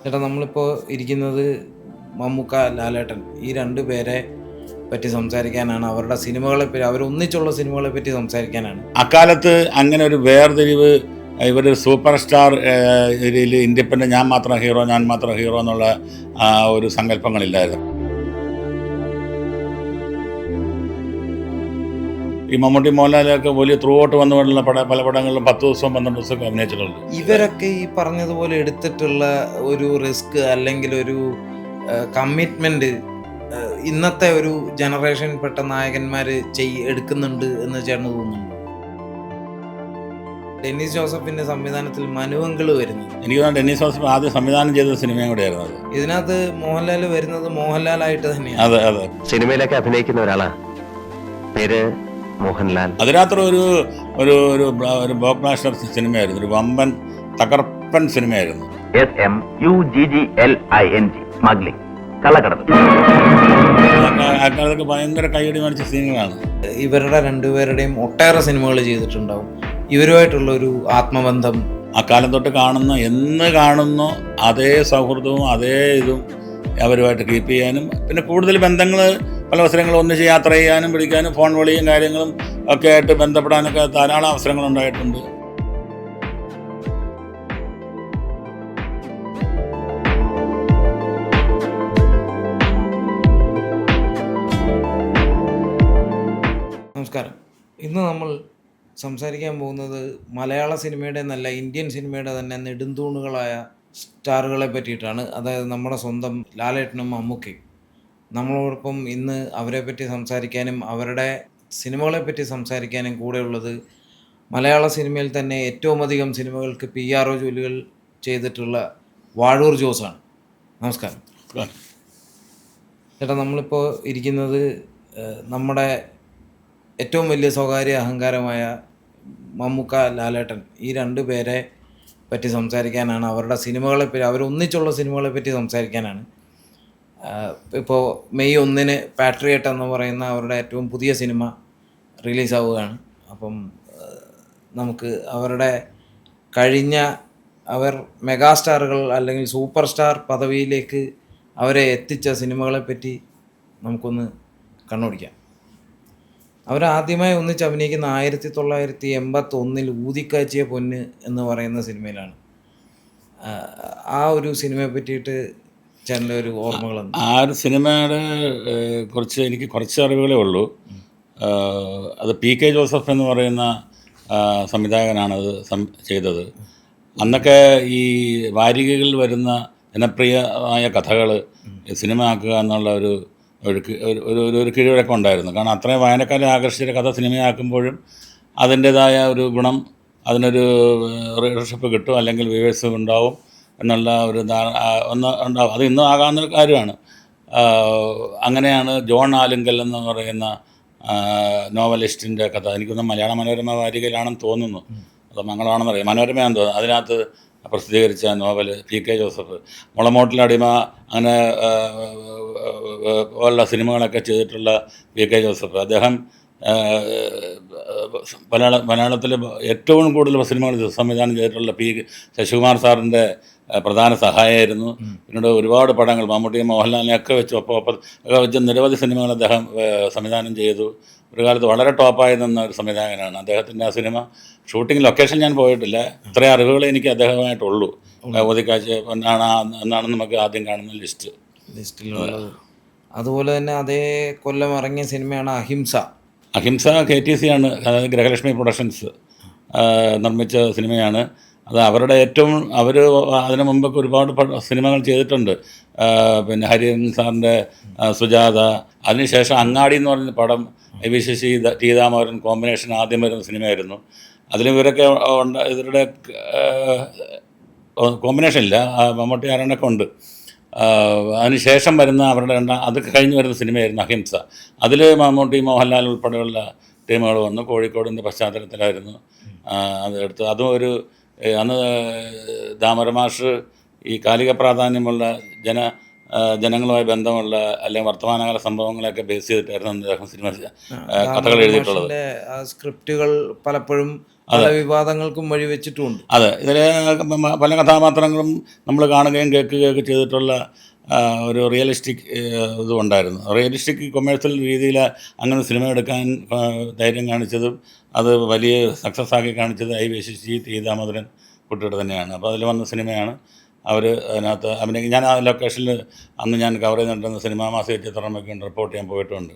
ചേട്ടാ നമ്മളിപ്പോൾ ഇരിക്കുന്നത് മമ്മൂക്ക, ലാലേട്ടൻ ഈ 2 പേരെ പറ്റി സംസാരിക്കാനാണ്. അവരുടെ സിനിമകളെ പറ്റി, അവരൊന്നിച്ചുള്ള സിനിമകളെ പറ്റി സംസാരിക്കാനാണ്. അക്കാലത്ത് അങ്ങനെ ഒരു വേർതിരിവ്, ഇവർ സൂപ്പർ സ്റ്റാർ ഇതിൽ ഇൻഡിപെൻഡൻ്റ്, ഞാൻ മാത്രം ഹീറോ എന്നുള്ള ഒരു സങ്കല്പങ്ങളില്ലായിരുന്നു. ഈ മമ്മൂട്ടി മോഹൻലാലൊക്കെ വലിയ ത്രൂ ഔട്ട് വന്നുകൊണ്ടുള്ള പല പടങ്ങളിലും 10 ദിവസവും 12 ദിവസമൊക്കെ അഭിനയിച്ചിട്ടുണ്ട്. ഇവരൊക്കെ ഈ പറഞ്ഞതുപോലെ എടുത്തിട്ടുള്ള ഒരു റിസ്ക് അല്ലെങ്കിൽ ഒരു കമ്മിറ്റ്മെൻറ്റ് ഇന്നത്തെ ഒരു ജനറേഷൻപ്പെട്ട നായകന്മാർ എടുക്കുന്നുണ്ട് എന്ന് ചേട്ടന് തോന്നുന്നു. ഡെന്നീസ് ജോസഫിന്റെ സംവിധാനത്തിൽ മനുവങ്കിൾ വരുന്നു. എനിക്ക് തോന്നുന്നു ഡെന്നീസ് ജോസഫ് ആദ്യം സംവിധാനം ചെയ്ത സിനിമയും കൂടെയായിരുന്നു അത്. ഇതിനകത്ത് മോഹൻലാൽ വരുന്നത് മോഹൻലാലായിട്ട് തന്നെയാണ്. അതെ അതെ, സിനിമയിലൊക്കെ അഭിനയിക്കുന്ന ഒരാളാ, പേര് മോഹൻലാൽ. അതിനകത്തൊരു ഒരു ഒരു ഒരു ഒരു ബ്ലോക്ക് ബ്ലാസ്റ്റർ സിനിമയായിരുന്നു, ഒരു വമ്പൻ തകർപ്പൻ സിനിമയായിരുന്നു. SMUGGLING, സ്മഗ്ലിംഗ്, കള്ളക്കടത്ത്. അക്കാലത്തൊക്കെ ഭയങ്കര കൈയടി മേടിച്ച സിനിമകളാണ്. ഇവരുടെ 2 പേരുടെയും ഒട്ടേറെ സിനിമകൾ ചെയ്തിട്ടുണ്ടാവും. ഇവരുമായിട്ടുള്ള ഒരു ആത്മബന്ധം അക്കാലം തൊട്ട് എന്ന് കാണുന്നു അതേ സൗഹൃദവും അതേ ഇതും അവരുമായിട്ട് കീപ്പ് ചെയ്യാനും, പിന്നെ കൂടുതൽ ബന്ധങ്ങൾ പല അവസരങ്ങളും ഒന്നിച്ച് യാത്ര ചെയ്യാനും പിടിക്കാനും ഫോൺ വിളിയും കാര്യങ്ങളും ഒക്കെ ആയിട്ട് ബന്ധപ്പെടാനൊക്കെ ധാരാളം അവസരങ്ങളുണ്ടായിട്ടുണ്ട്. നമസ്കാരം. ഇന്ന് നമ്മൾ സംസാരിക്കാൻ പോകുന്നത് മലയാള സിനിമയുടെ എന്നല്ല, ഇന്ത്യൻ സിനിമയുടെ തന്നെ നെടുന്തൂണുകളായ സ്റ്റാറുകളെ പറ്റിയിട്ടാണ്. അതായത് നമ്മുടെ സ്വന്തം ലാലേട്ടനും മമ്മൂക്കയും. നമ്മളോടൊപ്പം ഇന്ന് അവരെ പറ്റി സംസാരിക്കാനും അവരുടെ സിനിമകളെ പറ്റി സംസാരിക്കാനും കൂടെയുള്ളത് മലയാള സിനിമയിൽ തന്നെ ഏറ്റവും അധികം സിനിമകൾക്ക് PRO ജോലികൾ ചെയ്തിട്ടുള്ള വാഴൂർ ജോസാണ്. നമസ്കാരം ചേട്ടാ. നമ്മളിപ്പോൾ ഇരിക്കുന്നത് നമ്മുടെ ഏറ്റവും വലിയ സ്വകാര്യ അഹങ്കാരമായ മമ്മൂക്ക, ലാലേട്ടൻ ഈ 2 പേരെ പറ്റി സംസാരിക്കാനാണ്. അവരുടെ സിനിമകളെ പറ്റി, അവരൊന്നിച്ചുള്ള സിനിമകളെ പറ്റി സംസാരിക്കാനാണ്. ഇപ്പോൾ മെയ് 1 പാട്രിയറ്റ് എന്ന് പറയുന്ന അവരുടെ ഏറ്റവും പുതിയ സിനിമ റിലീസാവുകയാണ്. അപ്പം നമുക്ക് അവരുടെ കഴിഞ്ഞ അവർ മെഗാസ്റ്റാറുകൾ അല്ലെങ്കിൽ സൂപ്പർ സ്റ്റാർ പദവിയിലേക്ക് അവരെ എത്തിച്ച സിനിമകളെ പറ്റി നമുക്കൊന്ന് കണ്ണോടിക്കാം. അവരാദ്യമായി ഒന്നിച്ച് അഭിനയിക്കുന്ന 1981 ഊതിക്കാച്ചിയ പൊന്ന് എന്ന് പറയുന്ന സിനിമയിലാണ്. ആ ഒരു സിനിമയെ പറ്റിയിട്ട് ചേട്ടൻ്റെ ഒരു ഓർമ്മകളെന്ന്. ആ ഒരു സിനിമയുടെ കുറിച്ച് എനിക്ക് കുറച്ച് അറിവുകളേ ഉള്ളൂ. അത് PK ജോസഫ് എന്ന് പറയുന്ന സംവിധായകനാണ് അത് ചെയ്തത്. അന്നൊക്കെ ഈ വാരികകളിൽ വരുന്ന ജനപ്രിയമായ കഥകൾ സിനിമ ആക്കുക എന്നുള്ള ഒരു കിഴിവഴക്കം ഉണ്ടായിരുന്നു. കാരണം അത്രയും വായനക്കാരെ ആകർഷിച്ച കഥ സിനിമയാക്കുമ്പോഴും അതിൻ്റേതായ ഒരു ഗുണം, അതിനൊരു റീഡർഷിപ്പ് കിട്ടും, അല്ലെങ്കിൽ വ്യൂവേഴ്സ് ഉണ്ടാവും എന്നുള്ള ഒരു ഉണ്ടാവും. അത് ഇന്നും ആകാവുന്ന കാര്യമാണ്. അങ്ങനെയാണ് ജോൺ ആലുങ്കൽ എന്ന് പറയുന്ന നോവലിസ്റ്റിൻ്റെ കഥ, എനിക്കൊന്ന് മലയാള മനോരമ വാരികയിലാണെന്ന് തോന്നുന്നു, അത് മംഗളമാണെന്നറിയാം, മനോരമയാണെന്ന് തോന്നുന്നു, അതിനകത്ത് പ്രസിദ്ധീകരിച്ച നോവൽ PK ജോസഫ്. മുളമോട്ടിലടിമ, അങ്ങനെ ഉള്ള സിനിമകളൊക്കെ ചെയ്തിട്ടുള്ള PK ജോസഫ്. അദ്ദേഹം മലയാളത്തിൽ ഏറ്റവും കൂടുതൽ സിനിമകൾ സംവിധാനം ചെയ്തിട്ടുള്ള ശശികുമാർ സാറിൻ്റെ പ്രധാന സഹായമായിരുന്നു. പിന്നീട് ഒരുപാട് പടങ്ങൾ മമ്മൂട്ടിയും മോഹൻലാലിനെയൊക്കെ വെച്ച് നിരവധി സിനിമകൾ അദ്ദേഹം സംവിധാനം ചെയ്തു. ഒരു കാലത്ത് വളരെ ടോപ്പായി നിന്ന ഒരു സംവിധായകനാണ്. അദ്ദേഹത്തിൻ്റെ ആ സിനിമ ഷൂട്ടിംഗ് ലൊക്കേഷൻ ഞാൻ പോയിട്ടില്ല. ഇത്രയും അറിവുകളെ എനിക്ക് അദ്ദേഹമായിട്ടുള്ളൂ. ഊതിക്കാഴ്ച എന്നാണ് നമുക്ക് ആദ്യം കാണുന്ന ലിസ്റ്റിലുള്ളത്. അതുപോലെ തന്നെ അതേ കൊല്ലം ഇറങ്ങിയ സിനിമയാണ് അഹിംസ. KTC ആണ്, അതായത് ഗൃഹലക്ഷ്മി പ്രൊഡക്ഷൻസ് നിർമ്മിച്ച സിനിമയാണ്. അത് അവരുടെ അവർ അതിനു മുമ്പൊക്കെ ഒരുപാട് സിനിമകൾ ചെയ്തിട്ടുണ്ട്. പിന്നെ ഹരിഹരൻ സാറിൻ്റെ സുജാത, അതിനുശേഷം അങ്ങാടി എന്ന് പറയുന്ന പടം V Sasi T Damodaran combination ആദ്യം വരുന്ന സിനിമയായിരുന്നു. അതിൽ ഇവരൊക്കെ ഇവരുടെ കോമ്പിനേഷൻ ഇല്ല, മമ്മൂട്ടി ആരാണ്ടൊക്കെ ഉണ്ട്. അതിനുശേഷം വരുന്ന അവരുടെ അത് കഴിഞ്ഞ് വരുന്ന സിനിമയായിരുന്നു അഹിംസ. അതിൽ മമ്മൂട്ടി, മോഹൻലാൽ ഉൾപ്പെടെയുള്ള ടീമുകൾ വന്നു. കോഴിക്കോടിൻ്റെ പശ്ചാത്തലത്തിലായിരുന്നു അതെടുത്ത്. അതും അന്ന് ദാമോദരമാഷ് ഈ കാലിക പ്രാധാന്യമുള്ള ജനങ്ങളുമായി ബന്ധമുള്ള അല്ലെങ്കിൽ വർത്തമാനകാല സംഭവങ്ങളെയൊക്കെ ബേസ് ചെയ്തിട്ടായിരുന്നു അദ്ദേഹം സിനിമ കഥകൾ എഴുതിയിട്ടുള്ളത്. സ്ക്രിപ്റ്റുകൾ പലപ്പോഴും പല വിവാദങ്ങൾക്കും വഴിവെച്ചിട്ടുമുണ്ട്. അതെ, ഇതിൽ പല കഥാപാത്രങ്ങളും നമ്മൾ കാണുകയും കേൾക്കുകയൊക്കെ ചെയ്തിട്ടുള്ള ഒരു റിയലിസ്റ്റിക് ഇതും ഉണ്ടായിരുന്നു. റിയലിസ്റ്റിക് കൊമേഴ്സ്യൽ രീതിയിൽ അങ്ങനെ സിനിമ എടുക്കാൻ ധൈര്യം കാണിച്ചതും അത് വലിയ സക്സസ് ആക്കി കാണിച്ചത് IVSC T. ദാമോദരൻ കുട്ടിയുടെ തന്നെയാണ്. അപ്പോൾ അതിൽ വന്ന സിനിമയാണ്. അവർ അതിനകത്ത് ഞാൻ ആ ലൊക്കേഷനിൽ അന്ന് ഞാൻ കവർ ചെയ്തിട്ടുണ്ടെന്ന സിനിമാ മാസിക ചിത്രമൊക്കെ റിപ്പോർട്ട് ചെയ്യാൻ പോയിട്ടുണ്ട്.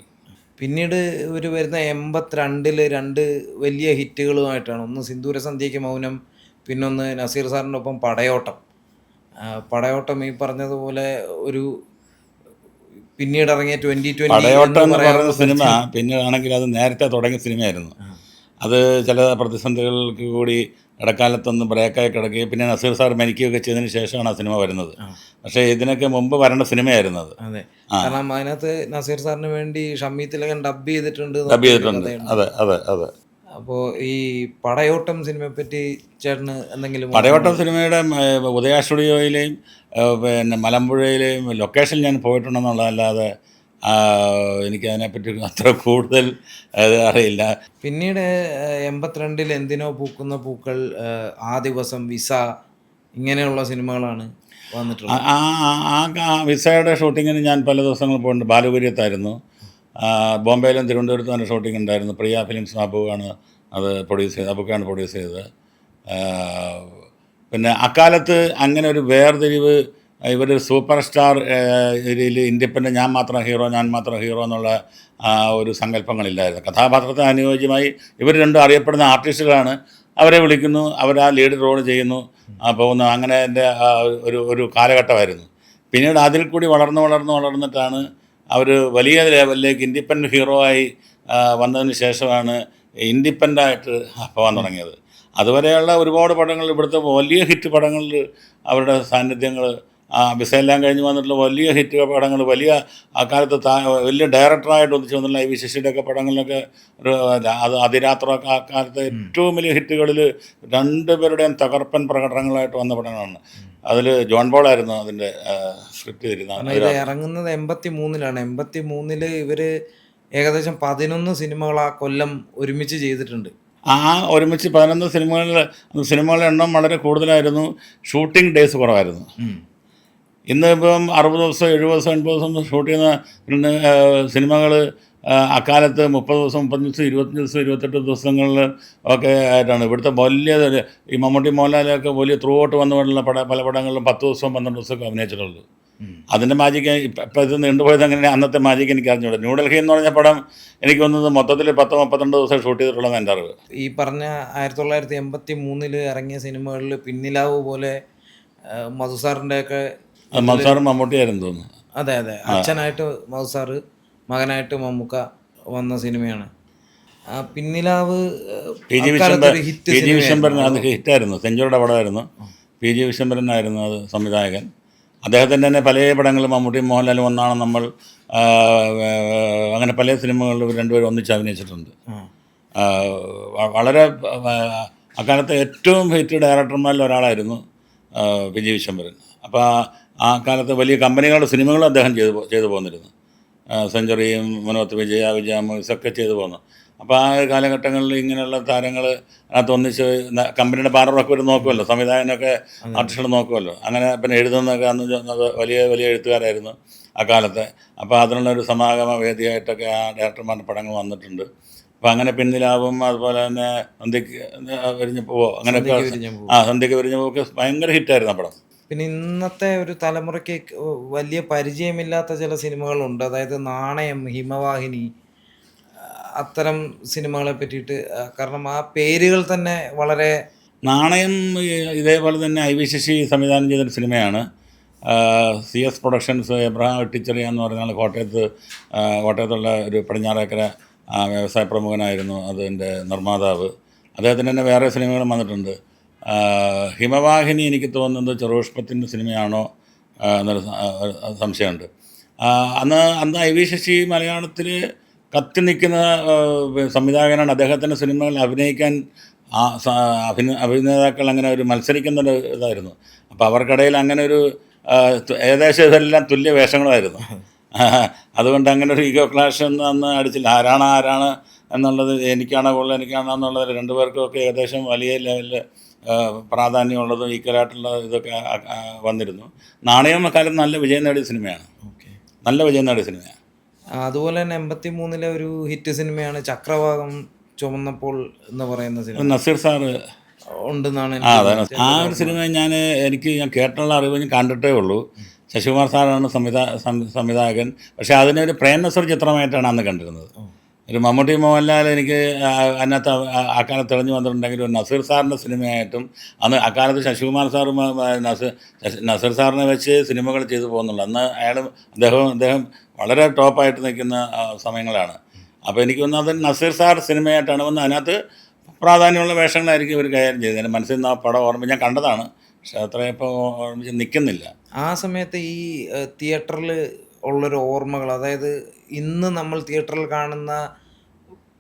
പിന്നീട് ഒരു വരുന്ന 82-ൽ 2 വലിയ ഹിറ്റുകളുമായിട്ടാണ്. ഒന്ന് സിന്ദൂര സന്ധ്യയ്ക്ക് മൗനം, പിന്നൊന്ന് നസീർ സാറിൻ്റെ ഒപ്പം പടയോട്ടം. പടയോട്ടം ഈ പറഞ്ഞതുപോലെ ഒരു പിന്നീട് ഇറങ്ങിയ 2020 പടയോട്ടം എന്ന് പറയുന്ന സിനിമ പിന്നീടാണെങ്കിൽ അത് നേരത്തെ തുടങ്ങിയ സിനിമയായിരുന്നു. അത് ചില പ്രതിസന്ധികൾക്ക് കൂടി ഇടക്കാലത്തൊന്ന് ബ്രേക്കായി കിടക്കുകയും പിന്നെ നസീർ സാർ മരിക്കുകയൊക്കെ ചെയ്തതിന് ശേഷമാണ് ആ സിനിമ വരുന്നത്. പക്ഷേ ഇതിനൊക്കെ മുമ്പ് വരേണ്ട സിനിമയായിരുന്നു അത്. അതെ, കാരണം അതിനകത്ത് നസീർ സാറിന് വേണ്ടി ഷമ്മി തിലകൻ ഡബ് ചെയ്തിട്ടുണ്ട്. അതെ അതെ അതെ. അപ്പോൾ ഈ പടയോട്ടം സിനിമയെ പറ്റി ചേട്ടന് എന്തെങ്കിലും? പടയോട്ടം സിനിമയുടെ ഉദയ സ്റ്റുഡിയോയിലെയും പിന്നെ മലമ്പുഴയിലെയും ലൊക്കേഷനിൽ ഞാൻ പോയിട്ടുണ്ടെന്നുള്ളതല്ലാതെ എനിക്കതിനെപ്പറ്റി അത്ര കൂടുതൽ അറിയില്ല. പിന്നീട് 82-ൽ എന്തിനോ പൂക്കുന്ന പൂക്കൾ, ആ ദിവസം, വിസ, ഇങ്ങനെയുള്ള സിനിമകളാണ് വന്നിട്ടുള്ളത്. ആ വിസയുടെ ഷൂട്ടിങ്ങിന് ഞാൻ പല ദിവസങ്ങൾ പോയിട്ടുണ്ട്. ബാലുകുര്യത്തായിരുന്നു. ബോംബെയിലും തിരുവനന്തപുരത്തും തന്നെ ഷൂട്ടിംഗ് ഉണ്ടായിരുന്നു. പ്രിയ ഫിലിംസ് അബുവാണ് അത് പ്രൊഡ്യൂസ് ചെയ്തത്. അബുക്കാണ് പ്രൊഡ്യൂസ് ചെയ്തത്. പിന്നെ അക്കാലത്ത് അങ്ങനെ ഒരു വേർതിരിവ്, ഇവരൊരു സൂപ്പർ സ്റ്റാർ ഇതിൽ ഇൻഡിപെൻഡൻ്റ് ഞാൻ മാത്രം ഹീറോ എന്നുള്ള ഒരു സങ്കല്പങ്ങളില്ലായിരുന്നു. കഥാപാത്രത്തിന് അനുയോജ്യമായി ഇവർ രണ്ടും അറിയപ്പെടുന്ന ആർട്ടിസ്റ്റുകളാണ്. അവരെ വിളിക്കുന്നു, അവർ ആ ലീഡ് റോൾ ചെയ്യുന്നു, പോകുന്നു. അങ്ങനെ എൻ്റെ ഒരു കാലഘട്ടമായിരുന്നു. പിന്നീട് അതിൽ കൂടി വളർന്നിട്ടാണ് അവർ വലിയ ലെവലിലേക്ക് ഇൻഡിപെൻഡൻറ്റ് ഹീറോ ആയി വന്നതിന് ശേഷമാണ് ഇൻഡിപെൻഡൻ്റായിട്ട് പോകാൻ തുടങ്ങിയത്. അതുവരെയുള്ള ഒരുപാട് പടങ്ങൾ, ഇവിടുത്തെ വലിയ ഹിറ്റ് പടങ്ങളിൽ അവരുടെ സാന്നിധ്യങ്ങൾ, വിസയെല്ലാം കഴിഞ്ഞ് വന്നിട്ടുള്ള വലിയ ഹിറ്റ് പടങ്ങൾ, വലിയ അക്കാലത്ത് വലിയ ഡയറക്ടറായിട്ട് ഒന്നിച്ച് വന്നിട്ടുള്ള IVSCയുടെ ഒക്കെ പടങ്ങളിലൊക്കെ അത് അതിരാത്രമൊക്കെ ആ കാലത്ത് ഏറ്റവും വലിയ ഹിറ്റുകളിൽ 2 പേരുടെയും തകർപ്പൻ പ്രകടനങ്ങളായിട്ട് വന്ന പടങ്ങളാണ്. അതിൽ ജോൺ പോളായിരുന്നു അതിൻ്റെ സ്ക്രിപ്റ്റ് തരുന്നത്. ഇത് ഇറങ്ങുന്നത് 83-ലാണ്. 83-ൽ ഇവർ ഏകദേശം 11 സിനിമകൾ ആ കൊല്ലം ഒരുമിച്ച് ചെയ്തിട്ടുണ്ട്. ഒരുമിച്ച് 11 സിനിമകളുടെ എണ്ണം വളരെ കൂടുതലായിരുന്നു. ഷൂട്ടിംഗ് ഡേയ്സ് കുറവായിരുന്നു. ഇന്നിപ്പം 60 ദിവസം 70 ദിവസം 80 ദിവസം ഷൂട്ട് ചെയ്യുന്ന സിനിമകൾ അക്കാലത്ത് 30 ദിവസം 35 ദിവസം 25 ദിവസം 28 ദിവസങ്ങളിൽ ഒക്കെ ആയിട്ടാണ്. ഇവിടുത്തെ വലിയ ഈ മമ്മൂട്ടി മോഹൻലാലൊക്കെ വലിയ ത്രൂ ഔട്ട് വന്നുകൊണ്ടുള്ള പല പടങ്ങളിലും 10 ദിവസവും 12 ദിവസമൊക്കെ അഭിനയിച്ചിട്ടുള്ളൂ. അതിൻ്റെ മാജിക്ക് ഇപ്പം ഇത് നീണ്ടുപോയത് അങ്ങനെ അന്നത്തെ മാജിക്ക് എനിക്ക് അറിഞ്ഞൂടെ. ന്യൂഡൽഹി എന്ന് പറഞ്ഞ പടം എനിക്ക് വന്നത് മൊത്തത്തിൽ 10-32 ദിവസം ഷൂട്ട് ചെയ്തിട്ടുള്ളതെന്ന് എൻ്റെ അറിവ്. ഈ പറഞ്ഞ 1983-ൽ ഇറങ്ങിയ സിനിമകളിൽ പിന്നിലാവ് പോലെ മധുസാറിൻ്റെയൊക്കെ മധുസാറും മമ്മൂട്ടിയായിരുന്നു തോന്നുന്നു. അതെ, അച്ഛനായിട്ട് മധുസാർ, മകനായിട്ട് മമ്മൂക്ക വന്ന സിനിമയാണ് പിന്നിലാവ്. PG വിശ്വംഭരൻ അത് ഹിറ്റായിരുന്നു. സെഞ്ചുറിയുടെ പടമായിരുന്നു. PG വിശ്വംഭരനായിരുന്നു അത് സംവിധായകൻ. അദ്ദേഹത്തിൻ്റെ തന്നെ പല പടങ്ങളും മമ്മൂട്ടിയും മോഹൻലാലും ഒന്നാണ് നമ്മൾ, അങ്ങനെ പല സിനിമകളിൽ രണ്ടുപേരും ഒന്നിച്ച് അഭിനയിച്ചിട്ടുണ്ട്. വളരെ അക്കാലത്തെ ഏറ്റവും ഹിറ്റ് ഡയറക്ടർമാരിൽ ഒരാളായിരുന്നു PG വിശ്വംഭരൻ. അപ്പോൾ ആ കാലത്ത് വലിയ കമ്പനികളുടെ സിനിമകളും അദ്ദേഹം ചെയ്തു പോന്നിരുന്നു. സെഞ്ചുറിയും മനോത്ത് വിജയ മൂവീസൊക്കെ ചെയ്തു പോന്നു. അപ്പോൾ ആ കാലഘട്ടങ്ങളിൽ ഇങ്ങനെയുള്ള താരങ്ങൾ അതിനകത്ത് ഒന്നിച്ച് കമ്പനിയുടെ ബാനറൊക്കെ ഒരു നോക്കുമല്ലോ, സംവിധായകനൊക്കെ ആർട്ടിസ്റ്റുകൾ നോക്കുമല്ലോ. അങ്ങനെ പിന്നെ എഴുതുന്നതൊക്കെ അന്ന് വലിയ വലിയ എഴുത്തുകാരായിരുന്നു അക്കാലത്തെ. അപ്പോൾ അതിനുള്ളൊരു സമാഗമ വേദിയായിട്ടൊക്കെ ആ ഡയറക്ടർമാരുടെ പടങ്ങൾ വന്നിട്ടുണ്ട്. അപ്പോൾ അങ്ങനെ പിന്നിലാവും, അതുപോലെ തന്നെ സന്ധ്യയ്ക്ക് വിരിഞ്ഞു പോവോ, അങ്ങനെയൊക്കെ സന്ധ്യയ്ക്ക് വിരിഞ്ഞു പോവൊക്കെ ഭയങ്കര ഹിറ്റായിരുന്നു ആ പടം. പിന്നെ ഇന്നത്തെ ഒരു തലമുറയ്ക്ക് വലിയ പരിചയമില്ലാത്ത ചില സിനിമകളുണ്ട്. അതായത് നാണയം, ഹിമവാഹിനി, അത്തരം സിനിമകളെ പറ്റിയിട്ട്. കാരണം ആ പേരുകൾ തന്നെ വളരെ. നാണയം ഇതേപോലെ തന്നെ IVSC സംവിധാനം ചെയ്തൊരു സിനിമയാണ്. CS പ്രൊഡക്ഷൻസ്, എബ്രഹാം വെട്ടിച്ചെറിയ എന്ന് പറഞ്ഞാൽ കോട്ടയത്തുള്ള ഒരു പടിഞ്ഞാറേക്കര വ്യവസായ പ്രമുഖനായിരുന്നു അതിൻ്റെ നിർമ്മാതാവ്. അദ്ദേഹത്തിന് തന്നെ വേറെ സിനിമകളും വന്നിട്ടുണ്ട്. ഹിമവാഹിനി എനിക്ക് തോന്നുന്നത് ചെറുപുഷ്പത്തിൻ്റെ സിനിമയാണോ എന്നൊരു സംശയമുണ്ട്. അന്ന് IVSC മലയാളത്തിൽ കത്തി നിൽക്കുന്ന സംവിധായകനാണ്. അദ്ദേഹത്തിൻ്റെ സിനിമകളിൽ അഭിനയിക്കാൻ അഭിനേതാക്കൾ അങ്ങനെ ഒരു മത്സരിക്കുന്നൊരു ഇതായിരുന്നു. അപ്പോൾ അവർക്കിടയിൽ അങ്ങനെ ഒരു ഏകദേശം ഇതെല്ലാം തുല്യ വേഷങ്ങളായിരുന്നു. അതുകൊണ്ട് അങ്ങനെ ഒരു ഈഗോ ക്ലാഷ് ഒന്നും അന്ന് അടിച്ചില്ല. ആരാണ് എന്നുള്ളത് എനിക്കാണോ കൂടുതൽ എനിക്കാണോ എന്നുള്ളത് രണ്ടുപേർക്കും ഒക്കെ ഏകദേശം വലിയ ലെവലിൽ പ്രാധാന്യമുള്ളതും ഈക്വലായിട്ടുള്ള ഇതൊക്കെ വന്നിരുന്നു. നാണയം കാലം നല്ല വിജയം നേടിയ സിനിമയാണ്, ഓക്കെ. നല്ല വിജയം നേടിയ സിനിമയാണ്. അതുപോലെ തന്നെ 83 ഒരു ഹിറ്റ് സിനിമയാണ് ചക്രവാകം ചുമന്നപ്പോൾ എന്ന് പറയുന്ന സിനിമ. നസീർ സാറ് ഉണ്ടെന്നാണ് അതെ. ആ ഒരു സിനിമ ഞാൻ കേട്ടുള്ള അറിവ് ഞാൻ കണ്ടിട്ടേ ഉള്ളൂ. ശശികുമാർ സാറാണ് സംവിധായകൻ. പക്ഷേ അതിനൊരു പ്രേം നസീർ ചിത്രമായിട്ടാണ് അന്ന് കണ്ടിരുന്നത്. ഒരു മമ്മൂട്ടി മോഹൻലാൽ എനിക്ക് അതിനകത്ത് അക്കാലത്ത് തെളിഞ്ഞു വന്നിട്ടുണ്ടെങ്കിൽ ഒരു നസീർ സാറിൻ്റെ സിനിമയായിട്ടും അന്ന് അക്കാലത്ത് ശശികുമാർ സാറും നസീർ സാറിനെ വെച്ച് സിനിമകൾ ചെയ്തു പോകുന്നുള്ളൂ. അന്ന് അദ്ദേഹം വളരെ ടോപ്പായിട്ട് നിൽക്കുന്ന സമയങ്ങളാണ്. അപ്പോൾ എനിക്ക് തോന്നുന്നത് അത് നസീർ സാർ സിനിമയായിട്ടാണ് വന്ന് അതിനകത്ത് പ്രാധാന്യമുള്ള വേഷങ്ങളായിരിക്കും ഇവർ കൈകാര്യം ചെയ്തത്. എൻ്റെ മനസ്സിൽ നിന്ന് ആ പടം ഓർമ്മ ഞാൻ കണ്ടതാണ്, പക്ഷേ അത്ര ഇപ്പോൾ ഓർമ്മിച്ച് നിൽക്കുന്നില്ല. ആ സമയത്ത് ഈ തിയേറ്ററിൽ ഉള്ളൊരു ഓർമ്മകൾ, അതായത് ഇന്ന് നമ്മൾ തിയേറ്ററിൽ കാണുന്ന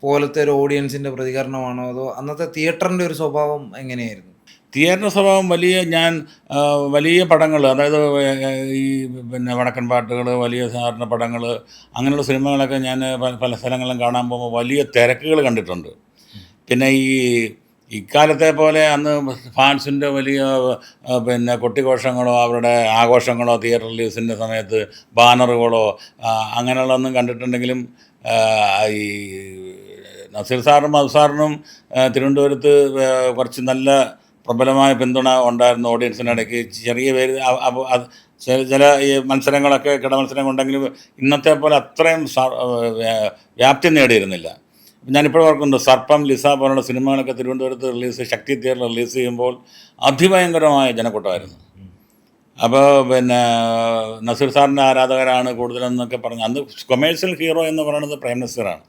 പോലത്തെ ഒരു ഓഡിയൻസിൻ്റെ പ്രതികരണമാണോ അതോ അന്നത്തെ തിയേറ്ററിൻ്റെ ഒരു സ്വഭാവം എങ്ങനെയായിരുന്നു? തിയേറ്റർ സ്വഭാവം വലിയ പടങ്ങൾ, അതായത് ഈ വടക്കൻ പാട്ടുകൾ, വലിയ സാധാരണ പടങ്ങൾ, അങ്ങനെയുള്ള സിനിമകളൊക്കെ ഞാൻ പല സ്ഥലങ്ങളിലും കാണാൻ പോകുമ്പോൾ വലിയ തിരക്കുകൾ കണ്ടിട്ടുണ്ട്. പിന്നെ ഇക്കാലത്തെ പോലെ അന്ന് ഫാൻസിൻ്റെ വലിയ കൊട്ടിഘോഷങ്ങളോ അവരുടെ ആഘോഷങ്ങളോ തിയേറ്റർ റിലീസിൻ്റെ സമയത്ത് ബാനറുകളോ അങ്ങനെയുള്ളതൊന്നും കണ്ടിട്ടുണ്ടെങ്കിലും ഈ നസീർ സാറിനും മധു സാറിനും തിരുവനന്തപുരത്ത് കുറച്ച് നല്ല പ്രബലമായ പിന്തുണ ഉണ്ടായിരുന്നു ഓഡിയൻസിനിടയ്ക്ക്. ചെറിയ പേര് ചില ഈ മത്സരങ്ങളൊക്കെ കിടമത്സരങ്ങൾ ഉണ്ടെങ്കിലും ഇന്നത്തെ പോലെ അത്രയും വ്യാപ്തി നേടിയിരുന്നില്ല. ഞാനിപ്പോഴും ഓർക്കുന്നുണ്ട്, സർപ്പം, ലിസ പോലുള്ള സിനിമകളൊക്കെ തിരുവനന്തപുരത്ത് ശക്തി തിയേറ്ററിൽ റിലീസ് ചെയ്യുമ്പോൾ അതിഭയങ്കരമായ ജനക്കൂട്ടമായിരുന്നു. അപ്പോൾ നസീർ സാറിൻ്റെ ആരാധകരാണ് കൂടുതലെന്നൊക്കെ പറഞ്ഞു. അന്ന് കൊമേഴ്സ്യൽ ഹീറോ എന്ന് പറയുന്നത് പ്രേം നസീറാണ്.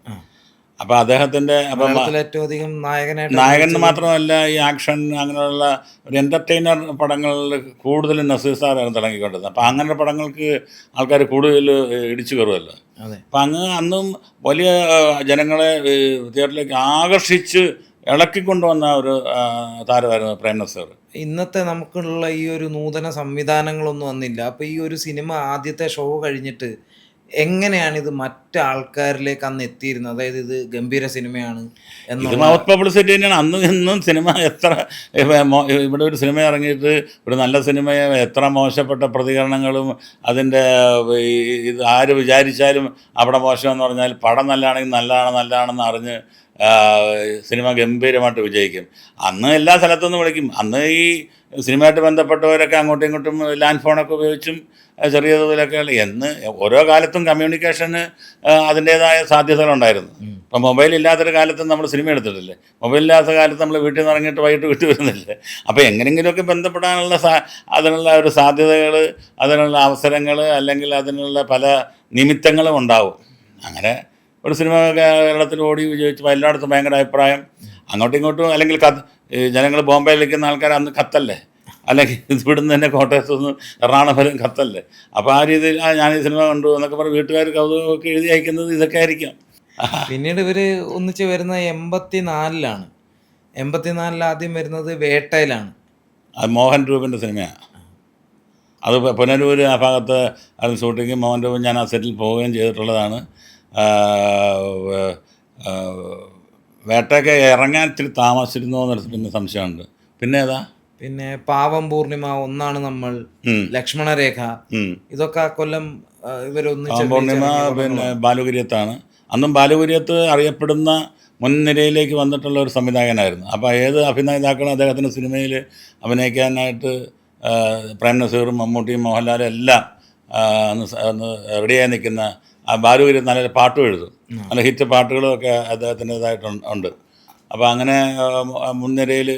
അപ്പോൾ അദ്ദേഹത്തിൻ്റെ ഏറ്റവും അധികം നായകൻ മാത്രമല്ല, ഈ ആക്ഷൻ അങ്ങനെയുള്ള ഒരു എൻ്റർടൈനർ പടങ്ങളിൽ കൂടുതലും നസീർ സാറാണ് തിളങ്ങിക്കൊണ്ടിരുന്നത്. അപ്പോൾ അങ്ങനെ പടങ്ങൾക്ക് ആൾക്കാർ കൂടുതൽ ഇടിച്ചു കയറുമല്ലോ. അപ്പം അന്നും വലിയ ജനങ്ങളെ തിയേറ്ററിലേക്ക് ആകർഷിച്ച് ഇളക്കിക്കൊണ്ടുവന്ന ഒരു താരമായിരുന്നു പ്രേം നസീർ. ഇന്നത്തെ നമുക്കുള്ള ഈ ഒരു നൂതന സംവിധാനങ്ങളൊന്നും വന്നില്ല. അപ്പോൾ ഈ ഒരു സിനിമ ആദ്യത്തെ ഷോ കഴിഞ്ഞിട്ട് എങ്ങനെയാണ് ഇത് മറ്റാൾക്കാരിലേക്ക് അന്ന് എത്തിയിരുന്നത്? അതായത് ഇത് ഗംഭീര സിനിമയാണ് ഇത് മൗത്ത് പബ്ലിസിറ്റി തന്നെയാണ്. അന്ന് ഇന്നും സിനിമ എത്ര ഇവിടെ ഒരു സിനിമ ഇറങ്ങിയിട്ട് ഒരു നല്ല സിനിമയെ എത്ര മോശപ്പെട്ട പ്രതികരണങ്ങളും അതിൻ്റെ ഇത് ആര് വിചാരിച്ചാലും അവിടെ മോശമെന്ന് പറഞ്ഞാൽ പടം നല്ലതാണെങ്കിൽ നല്ലതാണെന്ന് അറിഞ്ഞ് സിനിമ ഗംഭീരമായിട്ട് വിജയിക്കും. അന്ന് എല്ലാ സ്ഥലത്തുനിന്ന് വിളിക്കും. അന്ന് ഈ സിനിമയായിട്ട് ബന്ധപ്പെട്ടവരൊക്കെ അങ്ങോട്ടും ഇങ്ങോട്ടും ലാൻഡ് ഫോണൊക്കെ ഉപയോഗിച്ചും ചെറിയ തോതിലൊക്കെ എന്ന് ഓരോ കാലത്തും കമ്മ്യൂണിക്കേഷന് അതിൻ്റേതായ സാധ്യതകളുണ്ടായിരുന്നു. ഇപ്പം മൊബൈൽ ഇല്ലാത്തൊരു കാലത്ത് നമ്മൾ സിനിമ എടുത്തിട്ടില്ലേ, മൊബൈലില്ലാത്ത കാലത്ത് നമ്മൾ വീട്ടിൽ നിന്ന് ഇറങ്ങിയിട്ട് വൈകിട്ട് വിട്ടു വരുന്നില്ലേ. അപ്പോൾ എങ്ങനെയെങ്കിലുമൊക്കെ ബന്ധപ്പെടാനുള്ള അതിനുള്ള ഒരു സാധ്യതകൾ, അതിനുള്ള അവസരങ്ങൾ, അല്ലെങ്കിൽ അതിനുള്ള പല നിമിത്തങ്ങളും ഉണ്ടാവും. അങ്ങനെ ഒരു സിനിമ കേരളത്തിൽ ഓടി വിജയിച്ചപ്പോൾ എല്ലായിടത്തും ഭയങ്കര അഭിപ്രായം. അങ്ങോട്ടും ഇങ്ങോട്ടും അല്ലെങ്കിൽ ജനങ്ങൾ ബോംബെയിൽ നിൽക്കുന്ന ആൾക്കാർ അന്ന് കത്തല്ലേ, അല്ലെങ്കിൽ ഇവിടുന്ന് തന്നെ കോട്ടയത്തു നിന്ന് എറണാകുളം കത്തല്ലേ. അപ്പോൾ ആ രീതിയിൽ ഞാൻ ഈ സിനിമ കണ്ടു എന്നൊക്കെ പറഞ്ഞ് വീട്ടുകാർ കൗതുകമൊക്കെ എഴുതി അയക്കുന്നത് ഇതൊക്കെ ആയിരിക്കാം. പിന്നീട് ഇവർ ഒന്നിച്ച് വരുന്നത് 84 84 ആദ്യം വരുന്നത് വേട്ടയിലാണ്. അത് മോഹൻ രൂപൻ്റെ സിനിമയാണ്. അത് പുനലൂർ ആ ഭാഗത്ത് അത് ഷൂട്ടിങ് മോഹൻ രൂപൻ ഞാൻ ആ സെറ്റിൽ പോവുകയും ചെയ്തിട്ടുള്ളതാണ്. വേട്ടയൊക്കെ ഇറങ്ങാൻ ഇത്തിരി താമസിച്ചിരുന്നോ എന്ന് പിന്നെ സംശയമുണ്ട്. പിന്നെ പാവം പൂർണിമ, ഒന്നാണ് നമ്മൾ, ലക്ഷ്മണരേഖ, ഇതൊക്കെ ആ കൊല്ലം ഇവരൊന്നിച്ച്. പൂർണിമ ബാലുകുര്യത്താണ്. അന്നും ബാലുകുര്യത്ത് അറിയപ്പെടുന്ന മുൻനിരയിലേക്ക് വന്നിട്ടുള്ള ഒരു സംവിധായകനായിരുന്നു. അപ്പോൾ ഏത് അഭിനേതാക്കളും അദ്ദേഹത്തിൻ്റെ സിനിമയിൽ അഭിനയിക്കാനായിട്ട് പ്രേം നസീറും മമ്മൂട്ടിയും മോഹൻലാലും എല്ലാം അന്ന് റെഡിയായി നിൽക്കുന്ന ബാലുകുര്യത്ത് നല്ല പാട്ടും എഴുതും, നല്ല ഹിറ്റ് പാട്ടുകളും അദ്ദേഹത്തിൻ്റെതായിട്ടുണ്ട്. അപ്പോൾ അങ്ങനെ മുൻനിരയിൽ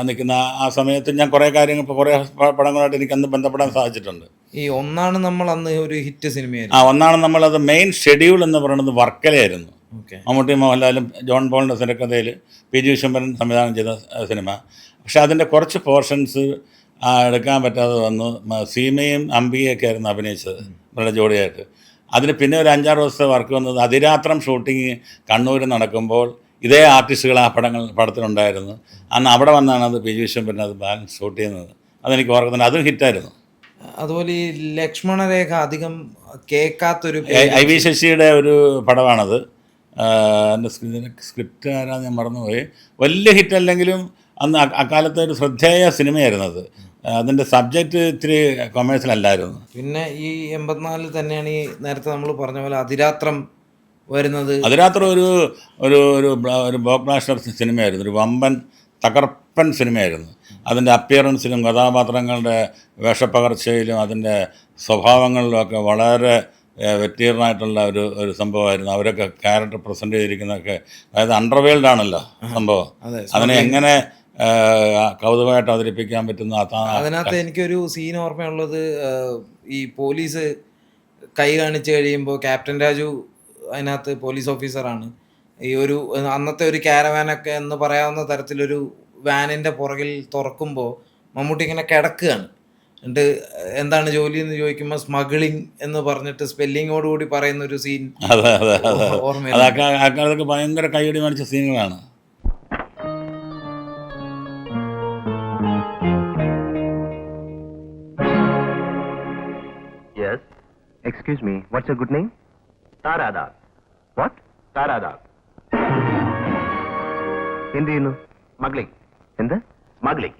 നിൽക്കുന്ന ആ സമയത്ത് ഞാൻ കുറേ പടങ്ങളായിട്ട് എനിക്ക് അന്ന് ബന്ധപ്പെടാൻ സാധിച്ചിട്ടുണ്ട്. ഈ ഒന്നാണ് നമ്മൾ അന്ന് ഒരു ഹിറ്റ് സിനിമയായിരുന്നു. ഒന്നാണ് നമ്മൾ, അത് മെയിൻ ഷെഡ്യൂൾ എന്ന് പറയുന്നത് വർക്കലയായിരുന്നു. മമ്മൂട്ടി മോഹൻലാലും ജോൺ പോളിൻ്റെ തിരക്കഥയിൽ പി ജി വിശ്വംഭരൻ സംവിധാനം ചെയ്ത സിനിമ. പക്ഷേ അതിൻ്റെ കുറച്ച് പോർഷൻസ് എടുക്കാൻ പറ്റാതെ വന്നു. സീമയും അംബികയൊക്കെ ആയിരുന്നു അഭിനയിച്ചത് ഇവരുടെ ജോഡിയായിട്ട്. അതിന് പിന്നെ ഒരു 5-6 ദിവസത്തെ വർക്ക് വന്നത് അതിരാത്രം ഷൂട്ടിങ് കണ്ണൂർ നടക്കുമ്പോൾ ഇതേ ആർട്ടിസ്റ്റുകൾ ആ പടത്തിലുണ്ടായിരുന്നു. അന്ന് അവിടെ വന്നാണ് അത് പി ജി വിശ്വംഭരൻ അത് ബാലൻസ് ഷൂട്ട് ചെയ്യുന്നത്. അതെനിക്ക് ഓർക്കുന്നുണ്ട്, അതും ഹിറ്റായിരുന്നു. അതുപോലെ ഈ ലക്ഷ്മണരേഖ അധികം കേൾക്കാത്തൊരു ഐ വി ശശിയുടെ ഒരു പടമാണത്. എൻ്റെ സ്ക്രിപ്റ്റ് ആരാന്ന് ഞാൻ മറന്നുപോയി. വലിയ ഹിറ്റ് അല്ലെങ്കിലും അന്ന് അക്കാലത്തെ ഒരു ശ്രദ്ധേയ സിനിമയായിരുന്നു അത്. അതിൻ്റെ സബ്ജക്റ്റ് ഇത്തിരി കൊമേഴ്സ്യൽ അല്ലായിരുന്നു. പിന്നെ ഈ 84 തന്നെയാണ് ഈ നേരത്തെ നമ്മൾ പറഞ്ഞ പോലെ അതിരാത്രം വരുന്നത്. അതിരാത്രം ഒരു ഒരു ഒരു ഒരു ബ്ലോക്ക് ബ്ലാസ്റ്റർ സിനിമയായിരുന്നു, ഒരു വമ്പൻ തകർപ്പൻ സിനിമയായിരുന്നു. അതിൻ്റെ അപ്പിയറൻസിലും കഥാപാത്രങ്ങളുടെ വേഷപ്പകർച്ചയിലും അതിൻ്റെ സ്വഭാവങ്ങളിലുമൊക്കെ വളരെ വ്യക്തീർണമായിട്ടുള്ള ഒരു സംഭവമായിരുന്നു. അവരൊക്കെ ക്യാരക്ടർ പ്രസൻറ്റ് ചെയ്തിരിക്കുന്നതൊക്കെ, അതായത് അണ്ടർവേൾഡാണല്ലോ സംഭവം. അതിനെ എങ്ങനെ കൗതുകമായിട്ട് അവതരിപ്പിക്കാൻ പറ്റുന്നു. അതിനകത്ത് എനിക്കൊരു സീൻ ഓർമ്മയുള്ളത്, ഈ പോലീസ് കൈ കാണിച്ച് കഴിയുമ്പോൾ ക്യാപ്റ്റൻ രാജു അതിനകത്ത് പോലീസ് ഓഫീസറാണ്. ഈ ഒരു അന്നത്തെ ഒരു ക്യാരവാനൊക്കെ എന്ന് പറയാവുന്ന തരത്തിലൊരു വാനിൻ്റെ പുറകിൽ തുറക്കുമ്പോൾ മമ്മൂട്ടി ഇങ്ങനെ കിടക്കുകയാണ്. എന്നിട്ട് എന്താണ് ജോലി എന്ന് ചോദിക്കുമ്പോൾ സ്മഗ്ലിംഗ് എന്ന് പറഞ്ഞിട്ട് സ്പെല്ലിങ്ങോടുകൂടി പറയുന്ന ഒരു സീൻ ഓർമ്മ. അതൊക്കെ ഭയങ്കര കൈയടി മേടിച്ച സീനുകളാണ്. Yes. Excuse me. What's your good name? Taradar. What? Taradar. എന്ത് ചെയ്യുന്നു? സ്മഗ്ലിംഗ്. എന്ത്? സ്മഗ്ലിംഗ്.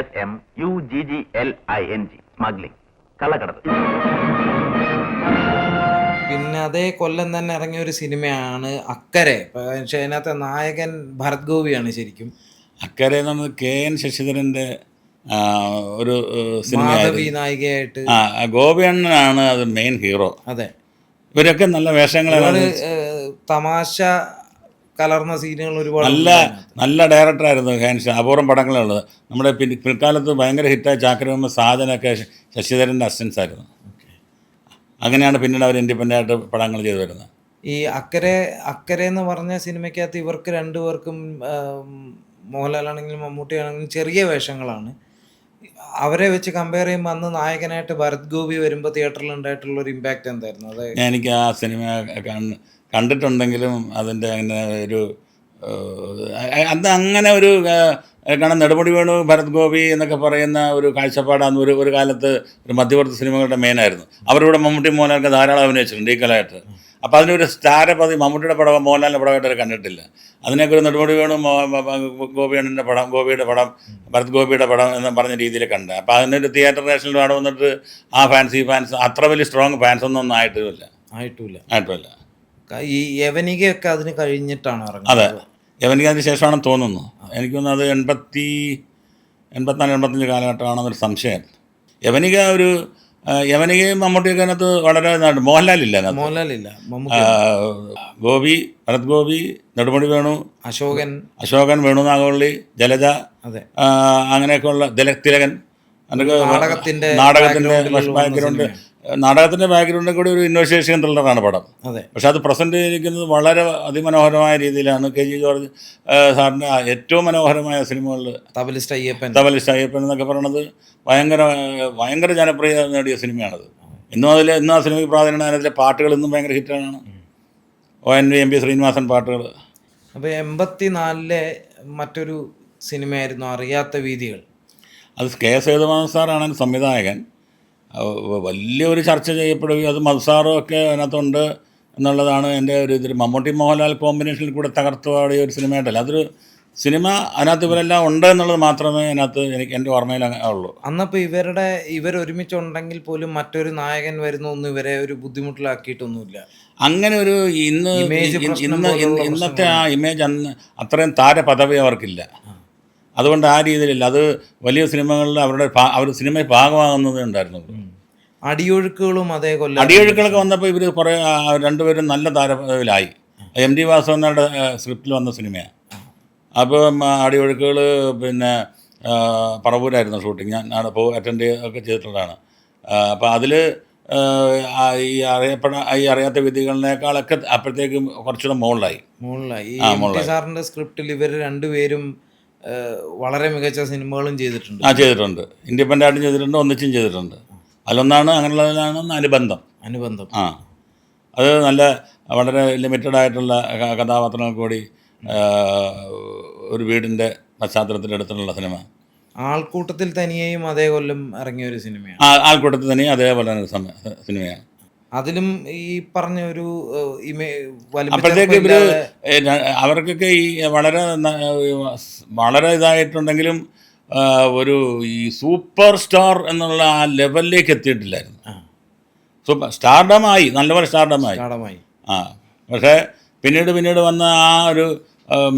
SMUGGLING. സ്മഗ്ലിംഗ്. കള്ളക്കടത്ത്. പിന്നെ അതേ കൊല്ലം തന്നെ ഇറങ്ങിയ ഒരു സിനിമയാണ് അക്കരെ. പക്ഷേ അതിനകത്തെ നായകൻ ഭരത് ഗോപിയാണ് ശരിക്കും. അക്കരെ എന്ന് പറഞ്ഞത് KN ശശിധരൻ്റെ ഒരു മാധവി നായികയായിട്ട്. ഗോപിയണ്ണനാണ് അത് മെയിൻ ഹീറോ. അതെ, ഇവരൊക്കെ നല്ല വേഷങ്ങളാണ്, തമാശ കലർന്ന സീനുകൾ ഒരുപാട്. നല്ല ഡയറക്ടറായിരുന്നു ഹാൻസ്. അപൂർവം പടങ്ങളുള്ളത്. നമ്മുടെ പിൽക്കാലത്ത് ഭയങ്കര ഹിറ്റായ ചാക്കരമ്മ സാധനമൊക്കെ ശശിധരൻ്റെ അസിസ്റ്റൻസ് ആയിരുന്നു. അങ്ങനെയാണ് പിന്നീട് അവർ ഇൻഡിപെൻഡൻ്റ് ആയിട്ട് പടങ്ങൾ ചെയ്തു വരുന്നത്. ഈ അക്കരെ എന്ന് പറഞ്ഞ സിനിമയ്ക്കകത്ത് ഇവർക്ക് രണ്ടുപേർക്കും, മോഹൻലാലാണെങ്കിലും മമ്മൂട്ടി ആണെങ്കിലും ചെറിയ വേഷങ്ങളാണ്. അവരെ വെച്ച് കമ്പയർ ചെയ്യുമ്പോൾ അന്ന് നായകനായിട്ട് ഭരത് ഗോപി വരുമ്പോൾ തിയേറ്ററിൽ ഉണ്ടായിട്ടുള്ള ഒരു ഇമ്പാക്റ്റ് എന്തായിരുന്നു? അത് എനിക്ക് ആ സിനിമ കണ്ടിട്ടുണ്ടെങ്കിലും അതിൻ്റെ അങ്ങനെ ഒരു അത് അങ്ങനെ ഒരു കാരണം നെടുമുടി വേണു, ഭരത് ഗോപി എന്നൊക്കെ പറയുന്ന ഒരു കാഴ്ചപ്പാടാണ് ഒരു കാലത്ത് ഒരു മധ്യവർത്തി സിനിമകളുടെ മെയിനായിരുന്നു. അവരുടെ മമ്മൂട്ടി മോഹൻലാലൊക്കെ ധാരാളം അഭിനയിച്ചിട്ടുണ്ട് ഈക്വലായിട്ട്. അപ്പോൾ അതിനൊരു സ്റ്റാരപ്പതി മമ്മൂട്ടിയുടെ പടം മോഹൻലാലിൻ്റെ പടമായിട്ട് കണ്ടിട്ടില്ല. അതിനൊക്കെ ഒരു നെടുമുടി വേണു, ഗോപിയുടെ പടം, ഭരത് ഗോപിയുടെ പടം എന്ന് പറഞ്ഞ രീതിയിൽ കണ്ട്. അപ്പോൾ അതിനൊരു തിയേറ്റർ നാഷണൽ അവിടെ വന്നിട്ട് ആ ഫാൻസ് അത്ര വലിയ സ്ട്രോങ് ഫാൻസ് ഒന്നും ആയിട്ടില്ല. ഈ യവനികയൊക്കെ അതിന് കഴിഞ്ഞിട്ടാണ് ഇറങ്ങുന്നത്. അതെ, യവനിക അതിന് ശേഷമാണെന്ന് തോന്നുന്നു. എനിക്ക് തോന്നുന്നു അത് 84-85 കാലഘട്ടമാണെന്നൊരു സംശയം. യവനികയും മമ്മൂട്ടിയൊക്കെ അതിനകത്ത് വളരെ മോഹൻലാലില്ല, ഗോപി, ഭരത് ഗോപി, നെടുമുടി വേണു, അശോകൻ, വേണു നാഗവള്ളി, ജലജ, അങ്ങനെയൊക്കെയുള്ള തിലകൻ. നാടകത്തിൻ്റെ ബാക്ക്ഗ്രൗണ്ടിൽ കൂടി ഒരു ഇൻവെസ്റ്റിഗേഷൻ ത്രില്ലറാണ് പടം. പക്ഷെ അത് പ്രസൻറ്റ് ചെയ്തിരിക്കുന്നത് വളരെ അതിമനോഹരമായ രീതിയിലാണ്. KG ജോർജ് സാറിൻ്റെ ഏറ്റവും മനോഹരമായ സിനിമകളിൽ തബലിസ്റ്റ് അയ്യപ്പൻ എന്നൊക്കെ പറയുന്നത് ഭയങ്കര ജനപ്രിയത നേടിയ സിനിമയാണത്. ഇന്നും ആ സിനിമയ്ക്ക് പ്രാധാന്യം. അതിലെ പാട്ടുകൾ ഇന്നും ഭയങ്കര ഹിറ്റാണ്. ONV, MB ശ്രീനിവാസൻ പാട്ടുകൾ. അപ്പോൾ 84 മറ്റൊരു സിനിമയായിരുന്നു അറിയാത്ത വീഥികൾ. അത് K. സേതുമാധവൻ സാറാണ് സംവിധായകൻ. വലിയൊരു ചർച്ച ചെയ്യപ്പെടുകയും അത് മധുസാറും ഒക്കെ അതിനകത്തുണ്ട് എന്നുള്ളതാണ് എൻ്റെ ഒരു ഇതിൽ. മമ്മൂട്ടി മോഹൻലാൽ കോമ്പിനേഷനിൽ കൂടെ തകർത്തു പാടിയ ഒരു സിനിമയായിട്ടല്ല, അതൊരു സിനിമ. അതിനകത്ത് ഇവരെല്ലാം ഉണ്ട് എന്നുള്ളത് മാത്രമേ അതിനകത്ത് എൻ്റെ ഓർമ്മയിൽ ഉള്ളൂ. അന്നപ്പോൾ ഇവരൊരുമിച്ചുണ്ടെങ്കിൽ പോലും മറ്റൊരു നായകൻ വരുന്നൊന്നും ഇവരെ ഒരു ബുദ്ധിമുട്ടിലാക്കിയിട്ടൊന്നുമില്ല. അങ്ങനെ ഒരു ഇന്നത്തെ ആ ഇമേജ് അത്രയും താരപദവി അവർക്കില്ല. അതുകൊണ്ട് ആ രീതിയിലില്ല. അത് വലിയ സിനിമകളിൽ അവർ സിനിമയിൽ ഭാഗമാകുന്നതേ ഉണ്ടായിരുന്നുള്ളൂ. അടിയൊഴുക്കുകളൊക്കെ വന്നപ്പോൾ ഇവർ കുറേ രണ്ടുപേരും നല്ല താരപദവിയിലായി. MD വാസുദേവൻ്റെ സ്ക്രിപ്റ്റിൽ വന്ന സിനിമയാണ്. അപ്പോൾ അടിയൊഴുക്കുകൾ പിന്നെ പറവൂരായിരുന്നു ഷൂട്ടിങ്. ഞാൻ അവിടെ അറ്റൻഡ് ഒക്കെ ചെയ്തിട്ടുള്ളതാണ്. അപ്പോൾ അതിൽ ഈ അറിയാത്ത വിധികളിനേക്കാളൊക്കെ അപ്പോഴത്തേക്കും കുറച്ചുകൂടെ മുകളിലായി. സാറിൻ്റെ സ്ക്രിപ്റ്റിൽ ഇവർ രണ്ടുപേരും വളരെ മികച്ച സിനിമകളും ചെയ്തിട്ടുണ്ട്. ചെയ്തിട്ടുണ്ട്. ഇൻഡിപെൻഡൻ്റ് ആയിട്ടും ചെയ്തിട്ടുണ്ട്, ഒന്നിച്ചും ചെയ്തിട്ടുണ്ട്. അതിലൊന്നാണ് അങ്ങനെയുള്ളതിലാണ് അനുബന്ധം. അത് നല്ല വളരെ ലിമിറ്റഡ് ആയിട്ടുള്ള കഥാപാത്രങ്ങൾ കൂടി ഒരു വീടിൻ്റെ പശ്ചാത്തലത്തിലെടുത്തിട്ടുള്ള സിനിമ. ആൾക്കൂട്ടത്തിൽ തനിയെയും അതേ കൊല്ലം ഇറങ്ങിയ ഒരു സിനിമയാണ്. ആൾക്കൂട്ടത്തിൽ തനിയും അതേപോലെ തന്നെ സിനിമയാണ്. അതിലും ഈ പറഞ്ഞ ഒരു അപ്പോഴത്തേക്ക് ഇവർ അവർക്കൊക്കെ ഈ വളരെ ഇതായിട്ടുണ്ടെങ്കിലും ഒരു ഈ സൂപ്പർ സ്റ്റാർ എന്നുള്ള ആ ലെവലിലേക്ക് എത്തിയിട്ടില്ലായിരുന്നു. സൂപ്പർ സ്റ്റാർഡമായി, നല്ലപോലെ സ്റ്റാർഡമായി. ആ പക്ഷേ പിന്നീട് വന്ന ആ ഒരു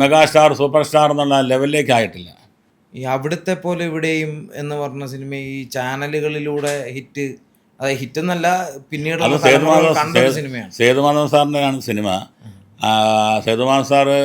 മെഗാ സ്റ്റാർ, സൂപ്പർ സ്റ്റാർ എന്നുള്ള ലെവലിലേക്ക് ആയിട്ടില്ല. ഈ അവിടുത്തെ പോലെ ഇവിടെയും എന്ന് പറഞ്ഞ സിനിമ ഈ ചാനലുകളിലൂടെ ഹിറ്റ്, അതായത് ഹിറ്റ് എന്നല്ല, പിന്നീട് കണ്ട സിനിമയാണ്. സേതുമാധവൻ സാറിൻ്റെയാണ് സിനിമ. സേതുമാധവൻ സാറ്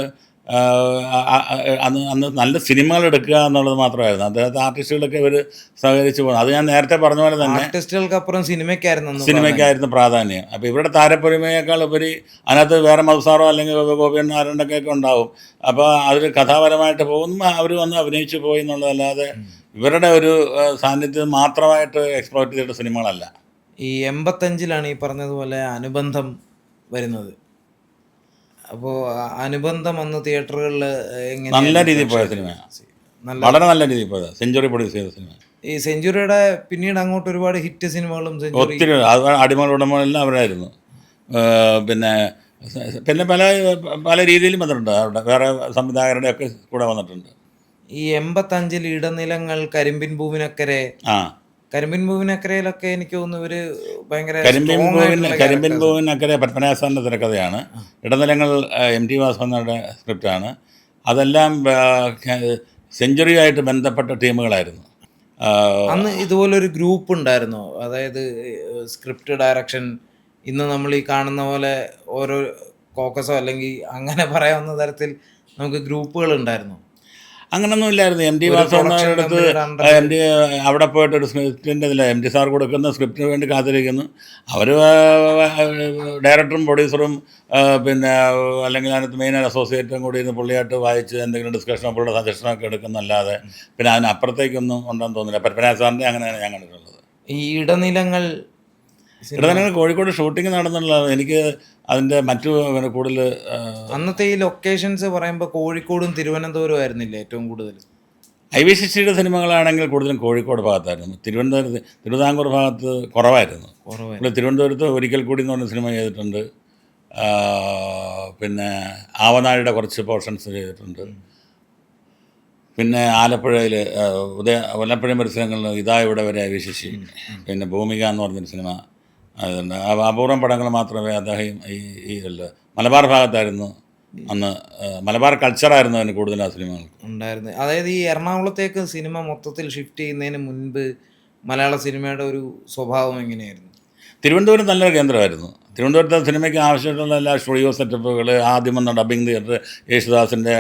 അന്ന് നല്ല സിനിമകൾ എടുക്കുക എന്നുള്ളത് മാത്രമായിരുന്നു. അദ്ദേഹത്തെ ആർട്ടിസ്റ്റുകളൊക്കെ ഇവർ സഹകരിച്ച് പോകുന്നത്. അത് ഞാൻ നേരത്തെ പറഞ്ഞ പോലെ തന്നെ ആർട്ടിസ്റ്റുകൾക്കപ്പുറം സിനിമയ്ക്കായിരുന്നു പ്രാധാന്യം. അപ്പോൾ ഇവിടെ താരപ്പൊലിമയേക്കാൾ ഉപരി അതിനകത്ത് വേറെ മധുസാറോ അല്ലെങ്കിൽ ഗോപിയൻ നാരായണൊക്കെ ഉണ്ടാവും. അപ്പോൾ അതിൽ കഥാപരമായിട്ട് പോകുന്നു, അവർ വന്ന് അഭിനയിച്ചു പോയി എന്നുള്ളതല്ലാതെ ഇവരുടെ ഒരു സാന്നിധ്യം മാത്രമായിട്ട് എക്സ്പ്ലോയിറ്റ് ചെയ്തിട്ട് സിനിമകളല്ല. ഈ 85-ലാണ് ഈ പറഞ്ഞതുപോലെ അനുബന്ധം വരുന്നത്. അപ്പോൾ അനുബന്ധം അന്ന് തിയേറ്ററുകളിൽ എങ്ങനെ നല്ല രീതിയിൽ പോയ സിനിമയാണ്, വളരെ നല്ല രീതിയിൽ പോയത്. സെഞ്ചുറി പ്രൊഡ്യൂസ് ചെയ്ത സിനിമ. ഈ സെഞ്ചുറിയുടെ പിന്നീട് അങ്ങോട്ട് ഒരുപാട് ഹിറ്റ് സിനിമകളും ഒത്തിരി, അടിമകൾ ഉടമകളെല്ലാം അവരായിരുന്നു. പിന്നെ പല രീതിയിലും വന്നിട്ടുണ്ട്. അവരുടെ വേറെ സംവിധായകരുടെ ഒക്കെ കൂടെ വന്നിട്ടുണ്ട്. ഈ 85-ൽ ഇടനിലങ്ങൾ, കരിമ്പിൻ പൂവിനക്കരെ, കരിമ്പിൻ പൂവിനക്കരയിലൊക്കെ എനിക്ക് തോന്നുന്നു ഇവര് ഭയങ്കര കരിമ്പിൻ പൂവിനക്കരെ പത്മനാഭസാറിൻ്റെ തിരക്കഥയാണ്. ഇടനിലങ്ങൾ MT വാസുദേവന്റെ സ്ക്രിപ്റ്റാണ്. അതെല്ലാം സെഞ്ചുറിയായിട്ട് ബന്ധപ്പെട്ട ടീമുകളായിരുന്നു. അന്ന് ഇതുപോലൊരു ഗ്രൂപ്പ് ഉണ്ടായിരുന്നോ? അതായത് സ്ക്രിപ്റ്റ് ഡയറക്ഷൻ, ഇന്ന് നമ്മൾ ഈ കാണുന്ന പോലെ ഓരോ കോക്കസോ അല്ലെങ്കിൽ അങ്ങനെ പറയാവുന്ന തരത്തിൽ നമുക്ക് ഗ്രൂപ്പുകൾ ഉണ്ടായിരുന്നു? അങ്ങനൊന്നും ഇല്ലായിരുന്നു. MT വാസുദേവൻ്റെ അടുത്ത് അവിടെ പോയിട്ട് ഒരു സ്ക്രിപ്റ്റിൻ്റെ ഇതില്ല, MT സാർ കൊടുക്കുന്ന സ്ക്രിപ്റ്റിന് വേണ്ടി കാത്തിരിക്കുന്നു. അവർ ഡയറക്ടറും പ്രൊഡ്യൂസറും പിന്നെ അല്ലെങ്കിൽ അതിനകത്ത് മെയിൻ അസോസിയേറ്റും കൂടി ഇരുന്ന് പുള്ളിയായിട്ട് വായിച്ച് എന്തെങ്കിലും ഡിസ്കഷനോ പുള്ളിയുടെ സജഷനൊക്കെ എടുക്കുന്നല്ലാതെ പിന്നെ അതിനപ്പുറത്തേക്കൊന്നും ഉണ്ടെന്ന് തോന്നുന്നില്ല. പത്മനാഭ സാറിൻ്റെ അങ്ങനെയാണ് ഞാൻ കണ്ടിട്ടുള്ളത്. ഈ ഇടനിലങ്ങൾ കോഴിക്കോട് ഷൂട്ടിംഗ് നടന്നുള്ള എനിക്ക് അതിൻ്റെ മറ്റു കൂടുതൽ അന്നത്തെ ഈ ലൊക്കേഷൻസ് പറയുമ്പോൾ കോഴിക്കോടും തിരുവനന്തപുരം ആയിരുന്നില്ലേ ഏറ്റവും കൂടുതൽ? IVCCയുടെ സിനിമകളാണെങ്കിൽ കൂടുതലും കോഴിക്കോട് ഭാഗത്തായിരുന്നു. തിരുവിതാംകൂർ ഭാഗത്ത് കുറവായിരുന്നു. തിരുവനന്തപുരത്ത് ഒരിക്കൽ കൂടി എന്ന് പറഞ്ഞ സിനിമ ചെയ്തിട്ടുണ്ട്. പിന്നെ ആവനാഴിയുടെ കുറച്ച് പോർഷൻസ് ചെയ്തിട്ടുണ്ട്. പിന്നെ ആലപ്പുഴയിൽ വല്ലപ്പുഴയും പരിസരങ്ങളിൽ ഇതാ ഇവിടെ വരെ IVCC. പിന്നെ ഭൂമിക എന്ന് പറഞ്ഞൊരു സിനിമ അതുണ്ട്. അപൂർവം പടങ്ങൾ മാത്രമേ അദ്ദേഹം ഈ മലബാർ ഭാഗത്തായിരുന്നു അന്ന്. മലബാർ കൾച്ചറായിരുന്നു അതിന് കൂടുതൽ ആ സിനിമകൾ ഉണ്ടായിരുന്നു. അതായത് ഈ എറണാകുളത്തേക്ക് സിനിമ മൊത്തത്തിൽ ഷിഫ്റ്റ് ചെയ്യുന്നതിന് മുൻപ് മലയാള സിനിമയുടെ ഒരു സ്വഭാവം എങ്ങനെയായിരുന്നു? തിരുവനന്തപുരം നല്ലൊരു കേന്ദ്രമായിരുന്നു. തിരുവനന്തപുരത്തെ സിനിമയ്ക്ക് ആവശ്യമായിട്ടുള്ള എല്ലാ സ്റ്റുഡിയോ സെറ്റപ്പുകൾ, ആദ്യം വന്ന ഡബ്ബിംഗ് തിയേറ്റർ, യേശുദാസിൻ്റെ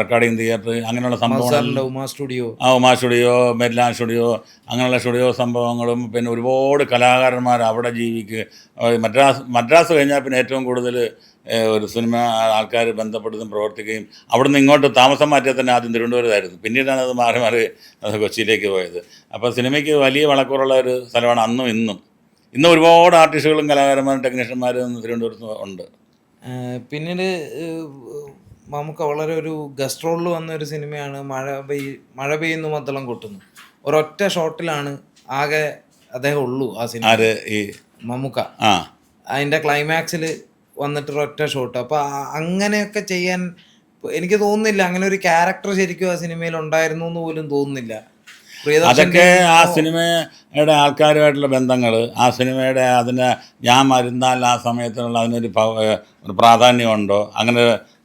റെക്കോർഡിംഗ് തിയേറ്റർ, അങ്ങനെയുള്ള സംഭവങ്ങൾ, ഉമാ സ്റ്റുഡിയോ, മെരിലാൻ സ്റ്റുഡിയോ, അങ്ങനെയുള്ള സ്റ്റുഡിയോ സംഭവങ്ങളും പിന്നെ ഒരുപാട് കലാകാരന്മാർ അവിടെ ജീവിക്കുക. മദ്രാസ് കഴിഞ്ഞാൽ പിന്നെ ഏറ്റവും കൂടുതൽ ഒരു സിനിമ ആൾക്കാർ ബന്ധപ്പെടുകയും പ്രവർത്തിക്കുകയും അവിടുന്ന് ഇങ്ങോട്ട് താമസം മാറ്റിയാൽ തന്നെ ആദ്യം തിരുവനന്തപുരത്തായിരുന്നു. പിന്നീടാണ് അത് മാറി അത് കൊച്ചിയിലേക്ക് പോയത്. അപ്പോൾ സിനിമയ്ക്ക് വലിയ വളക്കൂറുള്ള ഒരു സ്ഥലമാണ് അന്നും ഇന്നും. ഇന്ന് ഒരുപാട് ആർട്ടിസ്റ്റുകളും കലാകാരന്മാരും ടെക്നീഷ്യന്മാരും തിരുവനന്തപുരത്ത് ഉണ്ട്. പിന്നീട് നമുക്ക് വളരെ ഒരു ഗസ്റ്റ് റോളിൽ വന്ന ഒരു സിനിമയാണ് മഴ പെയ്യുന്നു മദ്ദളം കൊട്ടുന്നു. ഒരൊറ്റ ഷോട്ടിലാണ് ആകെ അദ്ദേഹം ഉള്ളൂ ആ സിനിമ, ഈ മമ്മൂക്ക. അതിൻ്റെ ക്ലൈമാക്സിൽ വന്നിട്ട് ഒരൊറ്റ ഷോട്ട്. അപ്പോൾ അങ്ങനെയൊക്കെ ചെയ്യാൻ എനിക്ക് തോന്നുന്നില്ല, അങ്ങനെ ഒരു ക്യാരക്ടർ ശരിക്കും ആ സിനിമയിൽ ഉണ്ടായിരുന്നു എന്ന് പോലും തോന്നുന്നില്ല. അതൊക്കെ ആ സിനിമയുടെ ആൾക്കാരുമായിട്ടുള്ള ബന്ധങ്ങൾ, ആ സിനിമയുടെ അതിന് ഞാൻ മരുന്നാൽ ആ സമയത്തിനുള്ള അതിനൊരു പ്രാധാന്യമുണ്ടോ? അങ്ങനെ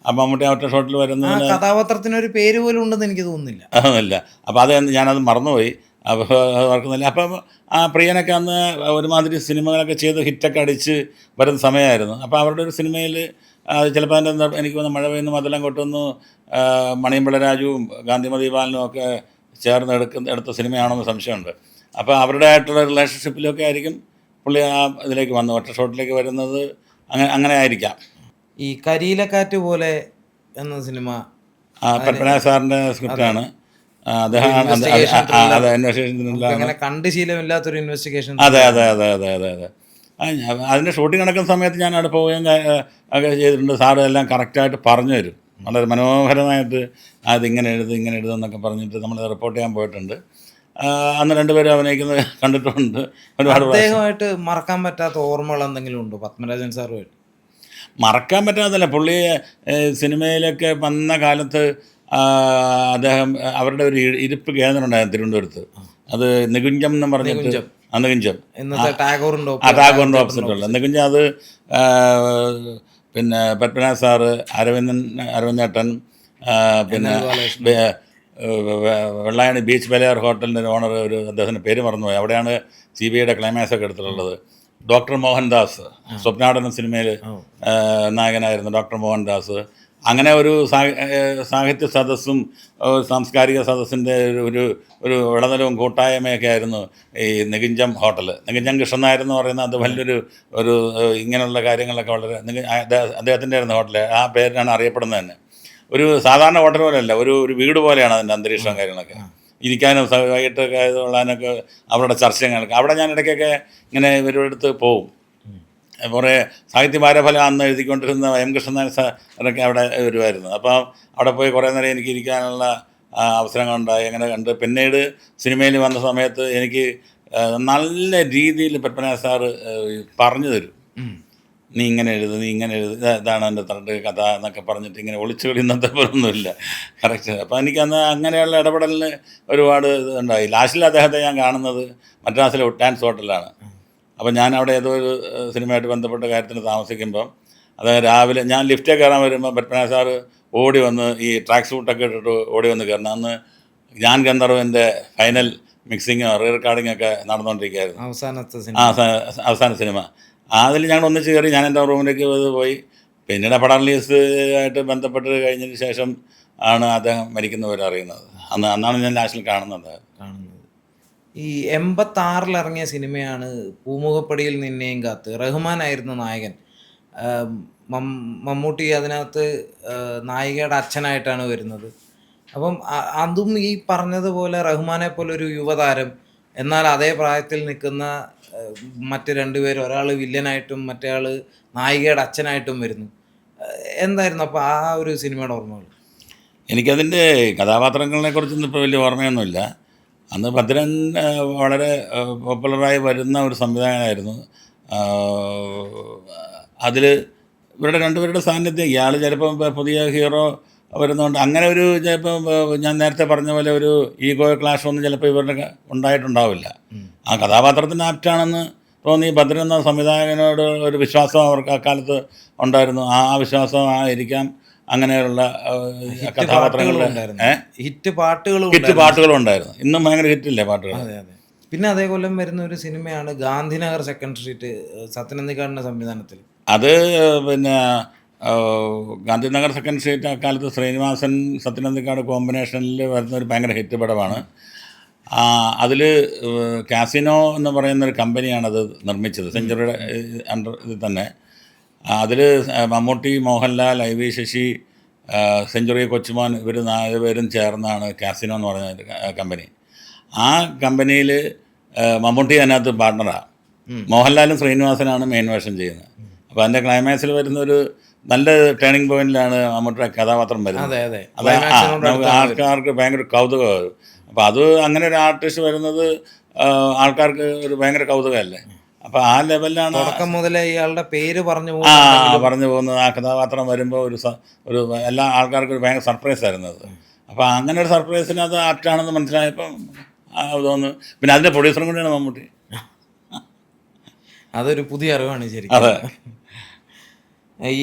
അപ്പം മമ്മൂട്ടി ഒറ്റ ഷോട്ടിൽ വരുന്ന കഥാപാത്രത്തിനൊരു പേര് പോലും ഉണ്ടെന്ന് എനിക്ക് തോന്നുന്നില്ല. അതൊന്നുമില്ല. അപ്പോൾ അത് ഞാനത് മറന്നുപോയി. അപ്പോൾ ഓർക്കുന്നില്ല. അപ്പം ആ പ്രിയനൊക്കെ അന്ന് ഒരുമാതിരി സിനിമകളൊക്കെ ചെയ്ത് ഹിറ്റൊക്കെ അടിച്ച് വരുന്ന സമയമായിരുന്നു. അപ്പോൾ അവരുടെ ഒരു സിനിമയിൽ ചിലപ്പോൾ അതിൻ്റെ എനിക്ക് വന്ന മഴ പെയ്യുന്നു മദ്ദളം കൊട്ടുന്നു, മണിയമ്പിള്ള രാജുവും ഗാന്ധിമതി ബാലനും ഒക്കെ ചേർന്ന് എടുത്ത സിനിമയാണെന്ന് സംശയമുണ്ട്. അപ്പോൾ അവരുടെ ആയിട്ടുള്ള റിലേഷൻഷിപ്പിലൊക്കെ ആയിരിക്കും പുള്ളി ആ ഇതിലേക്ക് വന്ന് ഒറ്റ ഷോട്ടിലേക്ക് വരുന്നത്. അങ്ങനെ ആയിരിക്കാം. ഈ കരിയിലക്കാറ്റ് പോലെ എന്ന സിനിമ പത്മനാഭ സാറിൻ്റെ സ്ക്രിപ്റ്റാണ്. അദ്ദേഹം അങ്ങനെ കണ്ട് ശീലമില്ലാത്തൊരു ഇൻവെസ്റ്റിഗേഷൻ. അതെ. അതിൻ്റെ ഷൂട്ടിംഗ് നടക്കുന്ന സമയത്ത് ഞാൻ അവിടെ പോവുകയും ഒക്കെ ചെയ്തിട്ടുണ്ട്. സാറ് എല്ലാം കറക്റ്റായിട്ട് പറഞ്ഞു തരും. വളരെ മനോഹരമായിട്ട് അതിങ്ങനെ എഴുതും എന്നൊക്കെ പറഞ്ഞിട്ട് നമ്മൾ റിപ്പോർട്ട് ചെയ്യാൻ പോയിട്ടുണ്ട്. അന്ന് രണ്ടുപേരും അഭിനയിക്കുന്നത് കണ്ടിട്ടുണ്ട്. ഒരുപാട് പ്രാവശ്യം. അദ്ദേഹമായിട്ട് മറക്കാൻ പറ്റാത്ത ഓർമ്മകൾ എന്തെങ്കിലും ഉണ്ടോ പത്മരാജൻ സാറുമായിട്ട്? മറക്കാൻ പറ്റാത്തല്ല, പുള്ളി സിനിമയിലൊക്കെ വന്ന കാലത്ത് അദ്ദേഹം അവരുടെ ഒരു ഇരിപ്പ് കേന്ദ്രം ഉണ്ടായിരുന്നു തിരുവനന്തപുരത്ത്. അത് നികുഞ്ചം എന്ന് പറഞ്ഞിട്ട്, നികുഞ്ചം ഇന്നത്തെ ടാഗോറിൻ്റെ ടാഗോറിൻ്റെ ഓപ്പോസിറ്റുള്ള നികുഞ്ചം. അത് പിന്നെ പത്മനാഭ സാറ്, അരവിന്ദേട്ടൻ, പിന്നെ വെള്ളായണി ബീച്ച് ബെലിയർ ഹോട്ടലിൻ്റെ ഓണർ, ഒരു അദ്ദേഹത്തിൻ്റെ പേര് മറന്നുപോയി, അവിടെയാണ് CBIയുടെ ക്ലൈമാക്സ് ഒക്കെ എടുത്തിട്ടുള്ളത്. ഡോക്ടർ മോഹൻദാസ്, സ്വപ്നാടന സിനിമയിൽ നായകനായിരുന്നു ഡോക്ടർ മോഹൻദാസ്. അങ്ങനെ ഒരു സാഹിത്യ സദസ്സും സാംസ്കാരിക സദസ്സിൻ്റെ ഒരു ഒരു ഇടനിലവും കൂട്ടായ്മയൊക്കെ ആയിരുന്നു ഈ നികുഞ്ചം ഹോട്ടൽ. നികുഞ്ചം കൃഷ്ണൻ നായർ എന്ന് പറയുന്ന അത് വലിയൊരു ഒരു ഇങ്ങനെയുള്ള കാര്യങ്ങളൊക്കെ വളരെ അദ്ദേഹത്തിൻ്റെ ആയിരുന്നു ഹോട്ടൽ. ആ പേരിനാണ് അറിയപ്പെടുന്നത് തന്നെ. ഒരു സാധാരണ ഹോട്ടൽ പോലെയല്ല, ഒരു വീട് പോലെയാണ് അതിൻ്റെ അന്തരീക്ഷവും കാര്യങ്ങളൊക്കെ. ഇരിക്കാനും വൈകിട്ടൊക്കെ ഉള്ളതിനൊക്കെ അവരുടെ ചർച്ചകളൊക്കെ. അവിടെ ഞാൻ ഇടയ്ക്കൊക്കെ ഇങ്ങനെ ഇവരുടെ അടുത്ത് പോവും. കുറേ സാഹിത്യ ഭാരഫലം അന്ന് എഴുതിക്കൊണ്ടിരുന്ന M. കൃഷ്ണൻ സാറൊക്കെ അവിടെ വരുമായിരുന്നു. അപ്പോൾ അവിടെ പോയി കുറേ നേരം എനിക്ക് ഇരിക്കാനുള്ള അവസരങ്ങളുണ്ടായി. അങ്ങനെ കണ്ട് പിന്നീട് സിനിമയിൽ വന്ന സമയത്ത് എനിക്ക് നല്ല രീതിയിൽ പത്മനാഭ സാറ് പറഞ്ഞു തരും. നീ ഇങ്ങനെ എഴുത്, നീ ഇങ്ങനെ എഴുത്, ഇതാണ് എൻ്റെ തണ്ട് കഥ എന്നൊക്കെ പറഞ്ഞിട്ട് ഇങ്ങനെ ഒളിച്ചു കളിയുന്നത്തെ പോലൊന്നുമില്ല. കറക്റ്റ്. അപ്പോൾ എനിക്കന്ന് അങ്ങനെയുള്ള ഇടപെടലിന് ഒരുപാട് ഇതുണ്ടായി. ലാസ്റ്റിൽ അദ്ദേഹത്തെ ഞാൻ കാണുന്നത് മദ്രാസിലെ ഉട്ടാൻസ് ഹോട്ടലിലാണ്. അപ്പോൾ ഞാൻ അവിടെ ഏതോ ഒരു സിനിമയായിട്ട് ബന്ധപ്പെട്ട കാര്യത്തിന് താമസിക്കുമ്പം അതായത് രാവിലെ ഞാൻ ലിഫ്റ്റേ കയറാൻ വരുമ്പോൾ പത്മനാഭ സാറ് ഓടി വന്ന് ഈ ട്രാക്ക് സൂട്ടൊക്കെ ഇട്ടിട്ട് ഓടി വന്ന് കയറണം. അന്ന് ഞാൻ ഗന്ധർവൻ്റെ ഫൈനൽ മിക്സിങ്ങോ റീ റെക്കോർഡിങ്ങൊക്കെ നടന്നുകൊണ്ടിരിക്കുകയായിരുന്നു. അവസാന സിനിമ. അതിൽ ഞങ്ങൾ ഒന്നിച്ച് കയറി. ഞാൻ എൻ്റെ റൂമിലേക്ക് പോയി. പിന്നീട് പടം റിലീസ് ആയിട്ട് ബന്ധപ്പെട്ട് കഴിഞ്ഞതിന് ശേഷം ആണ് അദ്ദേഹം മരിക്കുന്നവരെ അറിയുന്നത്. അന്നാണ് ഞാൻ ലാസ്റ്റിൽ കാണുന്നത്. ഈ 86 ഇറങ്ങിയ സിനിമയാണ് പൂമുഖപ്പടിയിൽ നിന്നെയും കാത്ത്. റഹ്മാനായിരുന്നു നായകൻ. മമ്മൂട്ടി അതിനകത്ത് നായികയുടെ അച്ഛനായിട്ടാണ് വരുന്നത്. അപ്പം അതും ഈ പറഞ്ഞതുപോലെ റഹ്മാനെ പോലൊരു യുവതാരം, എന്നാൽ അതേ പ്രായത്തിൽ നിൽക്കുന്ന മറ്റ് രണ്ടുപേരും, ഒരാൾ വില്ലനായിട്ടും മറ്റേ ആൾ നായികയുടെ അച്ഛനായിട്ടും വരുന്നു. എന്തായിരുന്നു അപ്പോൾ ആ ഒരു സിനിമയുടെ ഓർമ്മകൾ? എനിക്കതിൻ്റെ കഥാപാത്രങ്ങളെ കുറിച്ചൊന്നും ഇപ്പോൾ വലിയ ഓർമ്മയൊന്നുമില്ല. അന്ന് ഭദ്രൻ വളരെ പോപ്പുലറായി വരുന്ന ഒരു സംവിധായകനായിരുന്നു. അതിൽ ഇവരുടെ രണ്ടുപേരുടെ സാന്നിധ്യം, ഇയാൾ ചിലപ്പം പുതിയ ഹീറോ വരുന്നതുകൊണ്ട് അങ്ങനെ ഒരു ചിലപ്പം ഞാൻ നേരത്തെ പറഞ്ഞ പോലെ ഒരു ഈഗോ ക്ലാഷ് ഒന്നും ചിലപ്പോൾ ഇവരുടെ ഉണ്ടായിട്ടുണ്ടാവില്ല. ആ കഥാപാത്രത്തിന് ആപ്റ്റാണെന്ന് തോന്നി. ഭദ്രൻ എന്ന സംവിധായകനോട് ഒരു വിശ്വാസം അവർക്ക് അക്കാലത്ത് ഉണ്ടായിരുന്നു. ആ വിശ്വാസം ആയിരിക്കാം അങ്ങനെയുള്ള കഥാപാത്രങ്ങളുടെ ഹിറ്റ് പാട്ടുകളും ഉണ്ടായിരുന്നു. ഇന്നും ഭയങ്കര ഹിറ്റില്ലേ പാട്ടുകൾ. പിന്നെ അതേ കൊല്ലം വരുന്ന ഒരു സിനിമയാണ് ഗാന്ധിനഗർ സെക്കൻഡ് സ്ട്രീറ്റ്, സത്യനന്ദിക്കാടിൻ്റെ സംവിധാനത്തിൽ. അത് പിന്നെ ഗാന്ധിനഗർ സെക്കൻഡ് സ്ട്രീറ്റ് അക്കാലത്ത് ശ്രീനിവാസൻ സത്യനന്ദിക്കാട് കോമ്പിനേഷനിൽ വരുന്ന ഒരു ഭയങ്കര ഹിറ്റ് പടമാണ്. അതിൽ കാസിനോ എന്ന് പറയുന്നൊരു കമ്പനിയാണത് നിർമ്മിച്ചത്, സെഞ്ചുറിയുടെ അണ്ടർ ഇതിൽ തന്നെ. അതിൽ മമ്മൂട്ടി, മോഹൻലാൽ, IV ശശി, സെഞ്ചുറി കൊച്ചുമോൻ, ഇവർ 4 പേരും ചേർന്നാണ് കാസിനോ എന്ന് പറഞ്ഞ കമ്പനി. ആ കമ്പനിയിൽ മമ്മൂട്ടി അതിനകത്ത് പാർട്ണറാണ്. മോഹൻലാലും ശ്രീനിവാസനാണ് മെയിൻ വേഷം ചെയ്യുന്നത്. അപ്പോൾ അതിൻ്റെ ക്ലൈമാക്സിൽ വരുന്നൊരു നല്ല ടേണിംഗ് പോയിന്റിലാണ് മമ്മൂട്ടിയുടെ കഥാപാത്രം വരുന്നത്. അത് ആൾക്കാർക്ക് ഭയങ്കര കൗതുകമാണ്. അപ്പോൾ അത് അങ്ങനെ ഒരു ആർട്ടിസ്റ്റ് വരുന്നത് ആൾക്കാർക്ക് ഒരു ഭയങ്കര കൗതുകമല്ലേ. അപ്പോൾ ആ ലെവലിലാണ് തുടക്കം മുതലേ ഇയാളുടെ പേര് പറഞ്ഞു പോകുന്നത്. ആ കഥാപാത്രം വരുമ്പോൾ ഒരു എല്ലാ ആൾക്കാർക്കും ഒരു ഭയങ്കര സർപ്രൈസ് ആയിരുന്നത്. അപ്പോൾ അങ്ങനെ ഒരു സർപ്രൈസിന് അത് ആപ്റ്റാണെന്ന് മനസ്സിലായപ്പം തോന്നുന്നു. പിന്നെ അതിൻ്റെ പ്രൊഡ്യൂസറും കൂടിയാണ് മമ്മൂട്ടി. അതൊരു പുതിയ അറിവാണ് ശരിക്കും. അതെ.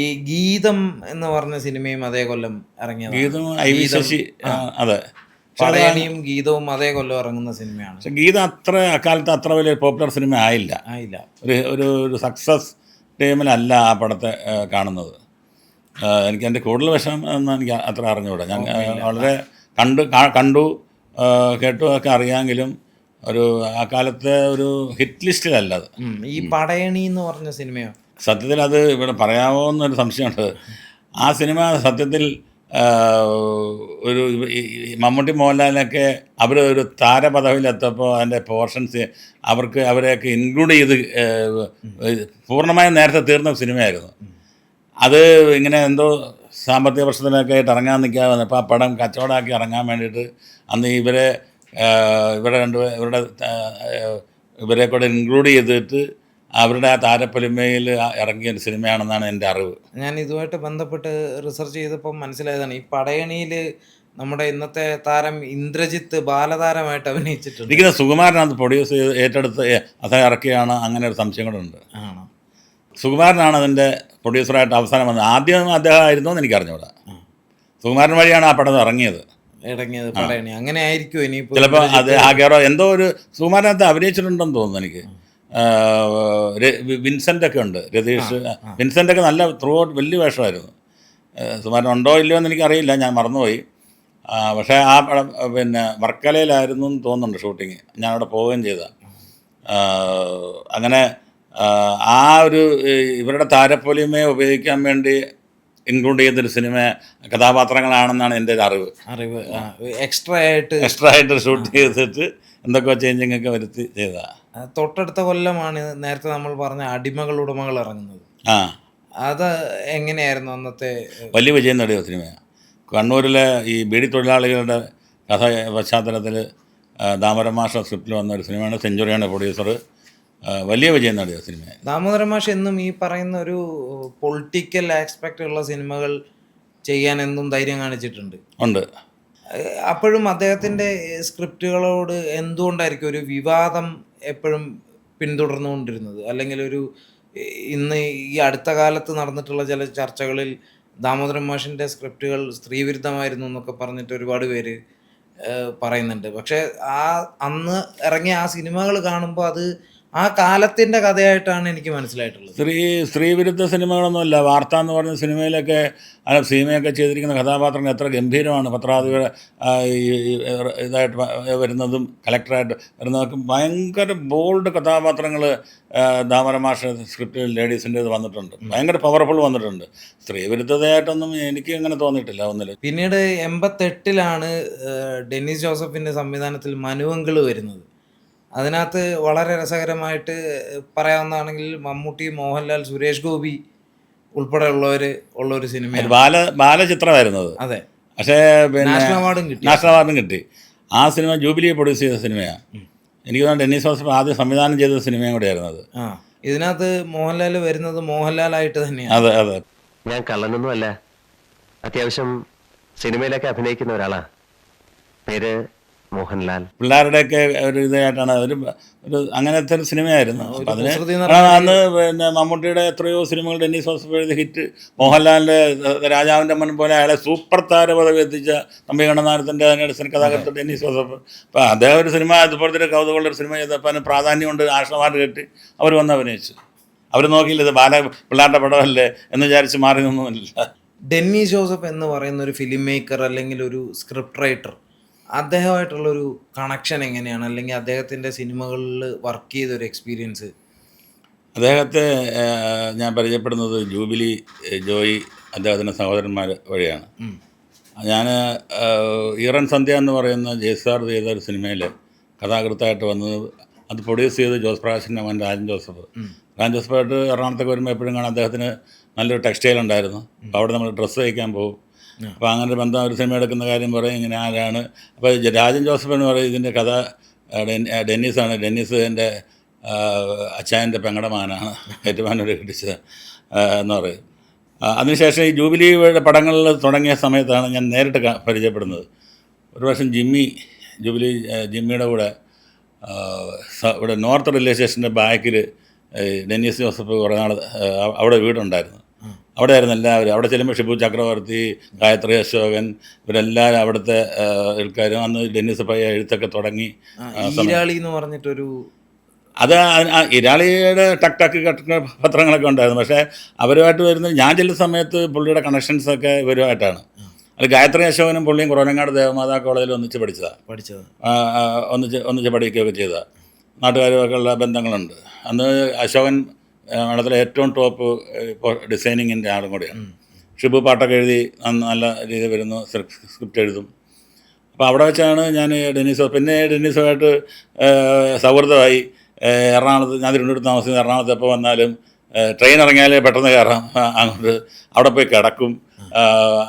ഈ ഗീതം എന്ന് പറഞ്ഞ സിനിമയും അതേ കൊല്ലം ഇറങ്ങിയത്. ഗീതം IV ശശി. അതെ. പടയണിയും ഗീതവും അതേ കൊല്ലം ഇറങ്ങുന്ന സിനിമയാണ്. പക്ഷെ ഗീതം അക്കാലത്ത് അത്ര വലിയ പോപ്പുലർ സിനിമ ആയില്ല. ഒരു സക്സസ് ടീമിലല്ല ആ പടത്തെ കാണുന്നത്. എനിക്ക് എൻ്റെ കൂടുതൽ വിഷമം എന്ന് എനിക്ക് അത്ര അറിഞ്ഞുകൂടാ. ഞാൻ വളരെ കണ്ടു കേട്ടു ഒക്കെ അറിയാമെങ്കിലും ഒരു ആ കാലത്തെ ഒരു ഹിറ്റ് ലിസ്റ്റിലല്ല അത്. ഈ പടയണി എന്ന് പറഞ്ഞ സിനിമയോ സത്യത്തിൽ അത് ഇവിടെ പറയാമോ എന്നൊരു സംശയമുണ്ട്. ആ സിനിമ സത്യത്തിൽ ഒരു മമ്മൂട്ടി മോഹൻലാലിനൊക്കെ അവർ ഒരു താരപദവിയിലെത്തപ്പോൾ അതിൻ്റെ പോർഷൻസ് അവരെയൊക്കെ ഇൻക്ലൂഡ് ചെയ്ത് പൂർണ്ണമായും നേരത്തെ തീർന്ന സിനിമയായിരുന്നു. അത് ഇങ്ങനെ എന്തോ സാമ്പത്തിക പ്രശ്നത്തിനൊക്കെ ആയിട്ട് ഇറങ്ങാൻ നിൽക്കാതെ വന്നപ്പോൾ ആ പടം കച്ചവടമാക്കി ഇറങ്ങാൻ വേണ്ടിയിട്ട് അന്ന് ഇവരെ ഇവരെ കൂടെ ഇൻക്ലൂഡ് ചെയ്തിട്ട് അവരുടെ ആ താരപ്പൊലിമയിൽ ഇറങ്ങിയ ഒരു സിനിമയാണെന്നാണ് എൻ്റെ അറിവ്. ഞാൻ ഇതുമായിട്ട് ബന്ധപ്പെട്ട് റിസർച്ച് ചെയ്തപ്പോൾ മനസ്സിലായതാണ് ഈ പടയണിയിൽ നമ്മുടെ ഇന്നത്തെ താരം ഇന്ദ്രജിത്ത് ബാലതാരമായിട്ട് അഭിനയിച്ചിട്ടുണ്ട്. ഇരിക്കുന്ന സുകുമാരനത് പ്രൊഡ്യൂസ് ചെയ്ത് ഏറ്റെടുത്ത് അദ്ദേഹം ഇറക്കിയാണ്, അങ്ങനെ ഒരു സംശയങ്ങളുണ്ട്. ആണോ? സുകുമാരനാണ് അതിൻ്റെ പ്രൊഡ്യൂസറായിട്ട് അവസാനം വന്നത്. ആദ്യം അദ്ദേഹം ആയിരുന്നു എന്ന് എനിക്ക് അറിഞ്ഞൂടാ. സുകുമാരൻ വഴിയാണ് ആ പടം ഇറങ്ങിയത് പടയണി. അങ്ങനെ ആയിരിക്കും ഇനിയിപ്പോൾ ചിലപ്പോൾ. അത് ആകെറോ എന്തോ ഒരു സുകുമാരനകത്ത് അഭിനയിച്ചിട്ടുണ്ടെന്ന് തോന്നുന്നു എനിക്ക്. വിൻസെൻ്റ് ഒക്കെ ഉണ്ട്, രതീഷ്. വിൻസെൻ്റ് ഒക്കെ നല്ല ത്രൂ ഔട്ട് വലിയ വേഷമായിരുന്നു. സുകുമാരൻ ഉണ്ടോ ഇല്ലയോ എന്ന് എനിക്കറിയില്ല, ഞാൻ മറന്നുപോയി. പക്ഷേ ആ പടം പിന്നെ വർക്കലയിലായിരുന്നു എന്ന് തോന്നുന്നുണ്ട് ഷൂട്ടിങ്. ഞാൻ അവിടെ പോവുകയും ചെയ്ത. അങ്ങനെ ആ ഒരു ഇവരുടെ താരപ്പൊലിമയെ ഉപയോഗിക്കാൻ വേണ്ടി ഇൻക്ലൂഡ് ചെയ്തൊരു സിനിമ കഥാപാത്രങ്ങളാണെന്നാണ് എൻ്റെ ഒരു അറിവ്. എക്സ്ട്രാ ആയിട്ട് ഷൂട്ട് ചെയ്തിട്ട് എന്തൊക്കെയോ ചേഞ്ചിങ് ഒക്കെ വരുത്തി ചെയ്തതാണ്. തൊട്ടടുത്ത കൊല്ലമാണ് നേരത്തെ നമ്മൾ പറഞ്ഞ അടിമകൾ ഉടമകൾ ഇറങ്ങുന്നത്. അത് എങ്ങനെയായിരുന്നു അന്നത്തെ? വലിയ വിജയം നേടിയ സിനിമയാണ്. കണ്ണൂരിലെ ഈ ബീഡി തൊഴിലാളികളുടെ കഥ പശ്ചാത്തലത്തിൽ ദാമോദരൻ മാഷ സ്ക്രിപ്റ്റിൽ വന്ന ഒരു സിനിമയാണ്. സെഞ്ചുറിയാണ് പ്രൊഡ്യൂസർ. വലിയ വിജയം നേടിയ സിനിമയാണ്. ദാമോദരൻ മാഷ് എന്നും ഈ പറയുന്ന ഒരു പൊളിറ്റിക്കൽ ആസ്പെക്റ്റ് ഉള്ള സിനിമകൾ ചെയ്യാൻ എന്നും ധൈര്യം കാണിച്ചിട്ടുണ്ട്. ഉണ്ട്. അപ്പോഴും അദ്ദേഹത്തിൻ്റെ സ്ക്രിപ്റ്റുകളോട് എന്തുകൊണ്ടായിരിക്കും ഒരു വിവാദം എപ്പോഴും പിന്തുടർന്നുകൊണ്ടിരുന്നത്? അല്ലെങ്കിൽ ഒരു ഇന്ന് ഈ അടുത്ത കാലത്ത് നടന്നിട്ടുള്ള ചില ചർച്ചകളിൽ ദാമോദരൻ മാഷിൻ്റെ സ്ക്രിപ്റ്റുകൾ സ്ത്രീവിരുദ്ധമായിരുന്നു എന്നൊക്കെ പറഞ്ഞിട്ട് ഒരുപാട് പേര് പറയുന്നുണ്ട്. പക്ഷേ അന്ന് ഇറങ്ങിയ ആ സിനിമകൾ കാണുമ്പോൾ അത് ആ കാലത്തിൻ്റെ കഥയായിട്ടാണ് എനിക്ക് മനസ്സിലായിട്ടുള്ളത്. സ്ത്രീവിരുദ്ധ സിനിമകളൊന്നുമല്ല. വാർത്ത എന്ന് പറഞ്ഞ സിനിമയിലൊക്കെ സിനിമയൊക്കെ ചെയ്തിരിക്കുന്ന കഥാപാത്രങ്ങൾ എത്ര ഗംഭീരമാണ്. പത്രാധിപർ ഇതായിട്ട് വരുന്നതും കളക്ടറായിട്ട് വരുന്നതൊക്കെ ഭയങ്കര ബോൾഡ് കഥാപാത്രങ്ങൾ ദാമോദരൻ മാഷ സ്ക്രിപ്റ്റിൽ ലേഡീസിൻ്റേത് വന്നിട്ടുണ്ട്. ഭയങ്കര പവർഫുൾ വന്നിട്ടുണ്ട്. സ്ത്രീവിരുദ്ധതയായിട്ടൊന്നും എനിക്ക് അങ്ങനെ തോന്നിയിട്ടില്ല ഒന്നിൽ. പിന്നീട് 88 ഡെന്നിസ് ജോസഫിൻ്റെ സംവിധാനത്തിൽ മനുവങ്കിള് വരുന്നത്. അതിനകത്ത് വളരെ രസകരമായിട്ട് പറയാവുന്നതാണെങ്കിൽ മമ്മൂട്ടി, മോഹൻലാൽ, സുരേഷ് ഗോപി ഉൾപ്പെടെ ഉള്ളൊരു സിനിമയാണ്. ബാലചിത്രമായിരുന്നത്. അതെ. പക്ഷേ പിന്നെ നാഷണൽ അവാർഡും കിട്ടി. ആ സിനിമ ജൂബിലി പ്രൊഡ്യൂസ് ചെയ്ത സിനിമയാണ്. എനിക്ക് തോന്നുന്നു ഡെന്നിസ് ജോസഫ് ആദ്യം സംവിധാനം ചെയ്ത സിനിമയും കൂടെയായിരുന്നത്. ഇതിനകത്ത് മോഹൻലാൽ വരുന്നത് മോഹൻലാലായിട്ട് തന്നെയാണ്. അതെ അതെ. ഞാൻ കള്ളനൊന്നും അല്ല. അത്യാവശ്യം സിനിമയിലൊക്കെ അഭിനയിക്കുന്ന ഒരാളാ. പേര് മോഹൻലാൽ. പിള്ളേരുടെയൊക്കെ ഒരു ഇതായിട്ടാണ് ഒരു അങ്ങനത്തെ ഒരു സിനിമയായിരുന്നു. അപ്പം അതിന് അന്ന് പിന്നെ മമ്മൂട്ടിയുടെ എത്രയോ സിനിമകൾ ഡെന്നിസ് ജോസഫ് എഴുതി ഹിറ്റ്. മോഹൻലാലിൻ്റെ രാജാവിൻ്റെ മൻ പോലെ അയാളെ സൂപ്പർ താരപദവി എത്തിച്ച തമ്പി കണ്ണനാരത്തിൻ്റെ അതിനടുത്ത് കഥാകൃത്ത് ഡെന്നിസ് ജോസഫ്. അപ്പം അദ്ദേഹം ഒരു സിനിമ അതുപോലത്തെ ഒരു കൗതുകമുള്ളൊരു സിനിമ ചെയ്തപ്പോൾ അതിന് പ്രാധാന്യമുണ്ട്. ആശ്രമാർ കെട്ടി അവർ വന്ന് അഭിനയിച്ചു. അവർ നോക്കിയില്ല ഇത് പിള്ളേരുടെ പടമല്ലേ എന്ന് വിചാരിച്ച് മാറി നിന്നൊന്നുമില്ല. ഡെന്നിസ് ജോസഫ് എന്ന് പറയുന്ന ഒരു ഫിലിം മേക്കർ അല്ലെങ്കിൽ ഒരു സ്ക്രിപ്റ്റ് റൈറ്റർ, അദ്ദേഹമായിട്ടുള്ളൊരു കണക്ഷൻ എങ്ങനെയാണ്? അല്ലെങ്കിൽ അദ്ദേഹത്തിൻ്റെ സിനിമകളിൽ വർക്ക് ചെയ്തൊരു എക്സ്പീരിയൻസ്? അദ്ദേഹത്തെ ഞാൻ പരിചയപ്പെടുന്നത് ജൂബിലി ജോയി അദ്ദേഹത്തിൻ്റെ സഹോദരന്മാർ വഴിയാണ്. ഞാൻ ഈറൻ സന്ധ്യ എന്ന് പറയുന്ന ജയസാർ ചെയ്ത ഒരു സിനിമയിൽ കഥാകൃത്തായിട്ട് വന്നത്. അത് പ്രൊഡ്യൂസ് ചെയ്ത് ജോസ് പ്രകാശിൻ്റെ മകൻ രാജൻ ജോസഫ്. രാജൻ ജോസഫായിട്ട് എറണാകുളത്തേക്ക് വരുമ്പോൾ എപ്പോഴും കാണാൻ അദ്ദേഹത്തിന് നല്ലൊരു ടെക്സ്റ്റൈൽ ഉണ്ടായിരുന്നു. അപ്പോൾ അവിടെ നമ്മൾ ഡ്രസ്സ് തയ്ക്കാൻ പോകും. അപ്പോൾ അങ്ങനെ ഒരു ബന്ധം ഒരു സിനിമ എടുക്കുന്ന കാര്യം പറയും. ഇങ്ങനെ ആരാണ്? അപ്പോൾ രാജൻ ജോസഫ് എന്ന് പറയും ഇതിൻ്റെ കഥ ഡെന്നീസാണ്. ഡെന്നീസ് എൻ്റെ അച്ചായൻ്റെ പെങ്ങളുടെ മകനാണ്, ഏറ്റുമാനൂർ കെട്ടിച്ചത് എന്ന് പറയും. അതിനുശേഷം ഈ ജൂബിലിയുടെ പടങ്ങളിൽ തുടങ്ങിയ സമയത്താണ് ഞാൻ നേരിട്ട് പരിചയപ്പെടുന്നത്. ഒരു വർഷം ജിമ്മിയുടെ കൂടെ ഇവിടെ നോർത്ത് റെയിൽവേ സ്റ്റേഷൻ്റെ ബാക്കിൽ ഡെന്നീസ് ജോസഫ് കുറേ നാൾ അവിടെ വീടുണ്ടായിരുന്നു. അവിടെ ആയിരുന്നു എല്ലാവരും. അവിടെ ചെല്ലുമ്പോൾ ഷിബു ചക്രവർത്തി, ഗായത്രി അശോകൻ, ഇവരെല്ലാവരും അവിടുത്തെ ആൾക്കാരും. അന്ന് ഡെന്നിസ് പയ്യ എഴുത്തൊക്കെ തുടങ്ങി. എന്ന് പറഞ്ഞിട്ടൊരു അത് ഇരാളിയുടെ ടക്ക് പത്രങ്ങളൊക്കെ ഉണ്ടായിരുന്നു. പക്ഷേ അവരുമായിട്ട് വരുന്ന ഞാൻ ചെല്ലുന്ന സമയത്ത് പുള്ളിയുടെ കണക്ഷൻസൊക്കെ ഇവരുമായിട്ടാണ്. അത് ഗായത്രി അശോകനും പുള്ളിയും കുറവനങ്ങാട് ദേവമാതാ കോളേജിൽ ഒന്നിച്ച് പഠിച്ചത്. ഒന്നിച്ച് പഠിക്കുകയൊക്കെ ചെയ്തതാണ്. നാട്ടുകാരുമൊക്കെ ഉള്ള ബന്ധങ്ങളുണ്ട്. അന്ന് അശോകൻ കേരളത്തിലെ ഏറ്റവും ടോപ്പ് ഇപ്പോൾ ഡിസൈനിങ്ങിൻ്റെ ആളും കൂടിയാണ്. ഷിബു പാട്ടൊക്കെ എഴുതി നല്ല രീതിയിൽ വരുന്നു, സ്ക്രിപ്റ്റ് എഴുതും. അപ്പോൾ അവിടെ വെച്ചാണ് ഞാൻ പിന്നെ ഡെന്നീസുമായിട്ട് സൗഹൃദമായി. എറണാകുളത്ത് ഞാൻ തിരുവനന്തപുരത്ത് താമസിക്കുന്നത്. എറണാകുളത്ത് എപ്പോൾ വന്നാലും ട്രെയിൻ ഇറങ്ങിയാലേ പെട്ടെന്ന് കയറാം അങ്ങോട്ട്. അവിടെ പോയി കിടക്കും.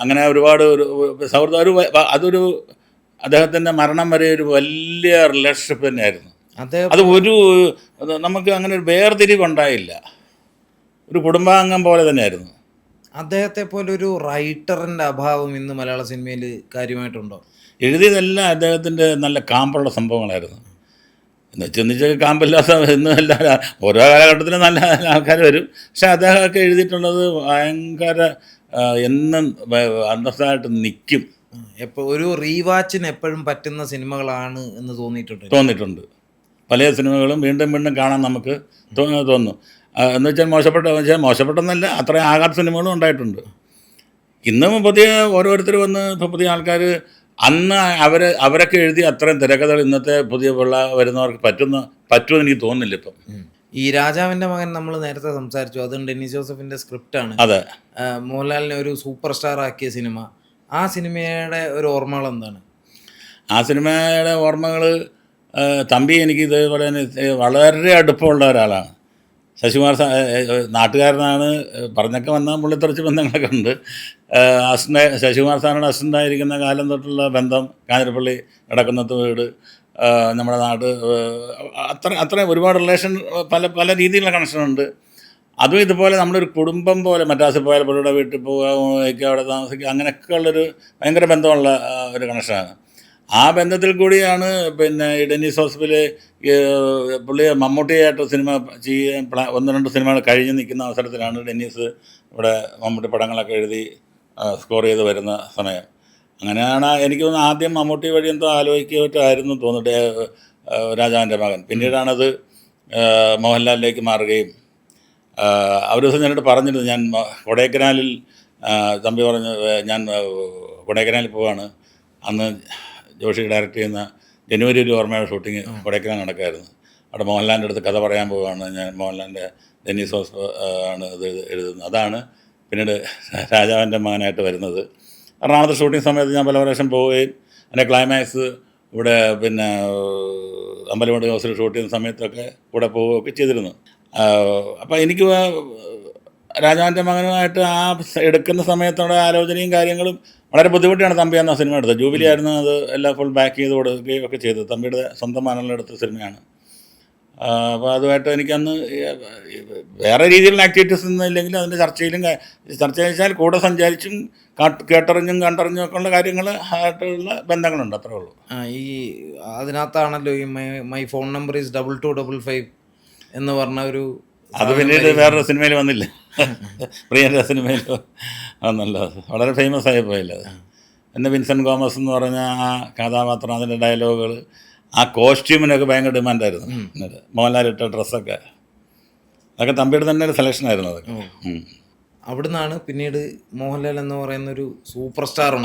അങ്ങനെ ഒരുപാട് ഒരു സൗഹൃദം. അതൊരു അദ്ദേഹത്തിൻ്റെ മരണം വരെ ഒരു വലിയ റിലേഷൻഷിപ്പ് തന്നെയായിരുന്നു. അദ്ദേഹം അത് നമുക്ക് അങ്ങനെ ഒരു വേർതിരിവുണ്ടായില്ല, ഒരു കുടുംബാംഗം പോലെ തന്നെയായിരുന്നു. അദ്ദേഹത്തെ പോലെ ഒരു റൈറ്ററിൻ്റെ അഭാവം ഇന്ന് മലയാള സിനിമയിൽ കാര്യമായിട്ടുണ്ടോ? എഴുതിയതെല്ലാം അദ്ദേഹത്തിൻ്റെ നല്ല കാമ്പുള്ള സംഭവങ്ങളായിരുന്നു. എന്നുവെച്ച് കാമ്പില്ലാത്ത എന്നല്ല, ഓരോ കാലഘട്ടത്തിലും നല്ല ആൾക്കാർ വരും. പക്ഷെ അദ്ദേഹമൊക്കെ എഴുതിയിട്ടുള്ളത് ഭയങ്കര എന്നും അന്തസ്സായിട്ട് നിൽക്കും. എപ്പോൾ ഒരു റീവാച്ചിന് എപ്പോഴും പറ്റുന്ന സിനിമകളാണ് എന്ന് തോന്നിയിട്ടുണ്ട്. പല സിനിമകളും വീണ്ടും വീണ്ടും കാണാൻ നമുക്ക് തോന്നും. എന്ന് വെച്ചാൽ മോശപ്പെട്ടെന്നല്ല, അത്രയും ആകാത്ത സിനിമകളും ഉണ്ടായിട്ടുണ്ട്. ഇന്നും പുതിയ ഓരോരുത്തർ വന്ന് ഇപ്പോൾ പുതിയ ആൾക്കാർ അന്ന് അവരൊക്കെ എഴുതി അത്രയും തിരക്കഥകൾ ഇന്നത്തെ പുതിയ വരുന്നവർക്ക് പറ്റുമെന്ന് എനിക്ക് തോന്നുന്നില്ല ഇപ്പം. ഈ രാജാവിൻ്റെ മകൻ നമ്മൾ നേരത്തെ സംസാരിച്ചു, അതും ഡെന്നിസ് ജോസഫിൻ്റെ സ്ക്രിപ്റ്റാണ്. അതെ, മോഹൻലാലിനെ ഒരു സൂപ്പർ സ്റ്റാർ ആക്കിയ സിനിമ. ആ സിനിമയുടെ ഒരു ഓർമ്മകൾ എന്താണ്? ആ സിനിമയുടെ ഓർമ്മകൾ, തമ്പി എനിക്ക് ഇതേപോലെ തന്നെ വളരെ അടുപ്പമുള്ള ഒരാളാണ്. ശശികുമാർ നാട്ടുകാരനാണ്, പറഞ്ഞൊക്കെ വന്നാൽ പുള്ളിത്തെറിച്ച് ബന്ധങ്ങളൊക്കെ ഉണ്ട്. ശശികുമാർ സാറിനോട് അസിസ്റ്റൻ്റായിരിക്കുന്ന കാലം തൊട്ടുള്ള ബന്ധം, കാഞ്ഞിരപ്പള്ളി കിടക്കുന്നത്ത് വീട്, നമ്മുടെ നാട്, അത്രയും ഒരുപാട് റിലേഷൻ, പല രീതിയിലുള്ള കണക്ഷനുണ്ട്. അതും ഇതുപോലെ നമ്മളൊരു കുടുംബം പോലെ, മദ്രാസിൽ പോയാൽ പുള്ളിയുടെ വീട്ടിൽ പോകുക, അവിടെ താമസിക്കുക, അങ്ങനെയൊക്കെ ഉള്ളൊരു ഭയങ്കര ബന്ധമുള്ള ഒരു കണക്ഷനാണ്. ആ ബന്ധത്തിൽ കൂടിയാണ് പിന്നെ ഈ ഡെന്നിസ് ജോസഫിൽ പുള്ളി മമ്മൂട്ടിയായിട്ട് സിനിമ ചെയ്യാൻ 1-2 സിനിമകൾ കഴിഞ്ഞ് നിൽക്കുന്ന അവസരത്തിലാണ് ഡെന്നിസ് ഇവിടെ മമ്മൂട്ടി പടങ്ങളൊക്കെ എഴുതി സ്കോർ ചെയ്ത് വരുന്ന സമയം. അങ്ങനെയാണ് എനിക്ക് തോന്നുന്നത് ആദ്യം മമ്മൂട്ടി വഴി എന്തോ ആലോചിക്കുകയായിരുന്നു തോന്നിട്ട് രാജാവിൻ്റെ മകൻ. പിന്നീടാണത് മോഹൻലാലിലേക്ക് മാറുകയും ഒരു ദിവസം ഞാനിട്ട് പറഞ്ഞിരുന്നു, ഞാൻ കൊടൈക്കനാലിൽ, തമ്പി പറഞ്ഞു ഞാൻ കൊടൈക്കനാലിൽ പോവാണ്, അന്ന് ജോഷി ഡയറക്റ്റ് ചെയ്യുന്ന ജനുവരി ഒരു ഓർമ്മയുടെ ഷൂട്ടിങ് കൊടൈക്കനാൽ നടക്കായിരുന്നു. അവിടെ മോഹൻലാലിൻ്റെ അടുത്ത് കഥ പറയാൻ പോവുകയാണ് ഞാൻ. മോഹൻലാലിൻ്റെ ഡെന്നിസ് ജോസഫ് ആണ് ഇത് എഴുതുന്നത്. അതാണ് പിന്നീട് രാജാവിൻ്റെ മകനായിട്ട് വരുന്നത്. എറണാകുളത്ത് ഷൂട്ടിംഗ് സമയത്ത് ഞാൻ പല പ്രാവശ്യം പോവുകയും അതിൻ്റെ ക്ലൈമാക്സ് ഇവിടെ പിന്നെ അമ്പലമുടി ഹൗസിൽ ഷൂട്ട് ചെയ്യുന്ന സമയത്തൊക്കെ കൂടെ പോവുകയൊക്കെ ചെയ്തിരുന്നു. അപ്പോൾ എനിക്ക് രാജാവിൻ്റെ മകനുമായിട്ട് ആ എടുക്കുന്ന സമയത്തോടെ ആലോചനയും കാര്യങ്ങളും വളരെ ബുദ്ധിമുട്ടിയാണ് തമ്പി എന്ന സിനിമ എടുത്തത്. ജൂബിലി ആയിരുന്നു അത് എല്ലാം ഫുൾ ബാക്ക് ചെയ്ത് കൊടുക്കുകയും ഒക്കെ ചെയ്തത്. തമ്പിയുടെ സ്വന്തം മാനലെടുത്ത സിനിമയാണ്. അപ്പോൾ അതുമായിട്ട് എനിക്കന്ന് വേറെ രീതിയിലുള്ള ആക്ടിവിറ്റീസ് ഒന്നും ഇല്ലെങ്കിൽ അതിൻ്റെ ചർച്ച ചെയ്താൽ കൂടെ സഞ്ചാരിച്ചും കേട്ടറിഞ്ഞും കണ്ടറിഞ്ഞും ഒക്കെ ഉള്ള കാര്യങ്ങൾ ആയിട്ടുള്ള ബന്ധങ്ങളുണ്ട്, അത്രേ ഉള്ളൂ. ഈ അതിനകത്താണല്ലോ ഈ മൈ ഫോൺ നമ്പർ ഈസ് 2255 എന്ന് പറഞ്ഞ ഒരു, അത് പിന്നീട് വേറൊരു സിനിമയിൽ വന്നില്ല, പ്രിയൻ്റെ സിനിമയിൽ വന്നല്ല, വളരെ ഫേമസ് ആയി പോയില്ല അത്. പിന്നെ വിൻസെൻ്റ് ഗോമസ് എന്ന് പറഞ്ഞ ആ കഥാപാത്രം, അതിൻ്റെ ഡയലോഗുകൾ, ആ കോസ്റ്റ്യൂമിനൊക്കെ ഭയങ്കര ഡിമാൻഡായിരുന്നു. മോഹൻലാൽ ഇട്ട ഡ്രസ്സൊക്കെ, അതൊക്കെ തമ്പിയുടെ തന്നെ ഒരു സെലക്ഷനായിരുന്നു അതൊക്കെ. അവിടുന്നാണ് പിന്നീട് മോഹൻലാൽ എന്ന് പറയുന്നൊരു സൂപ്പർ സ്റ്റാർ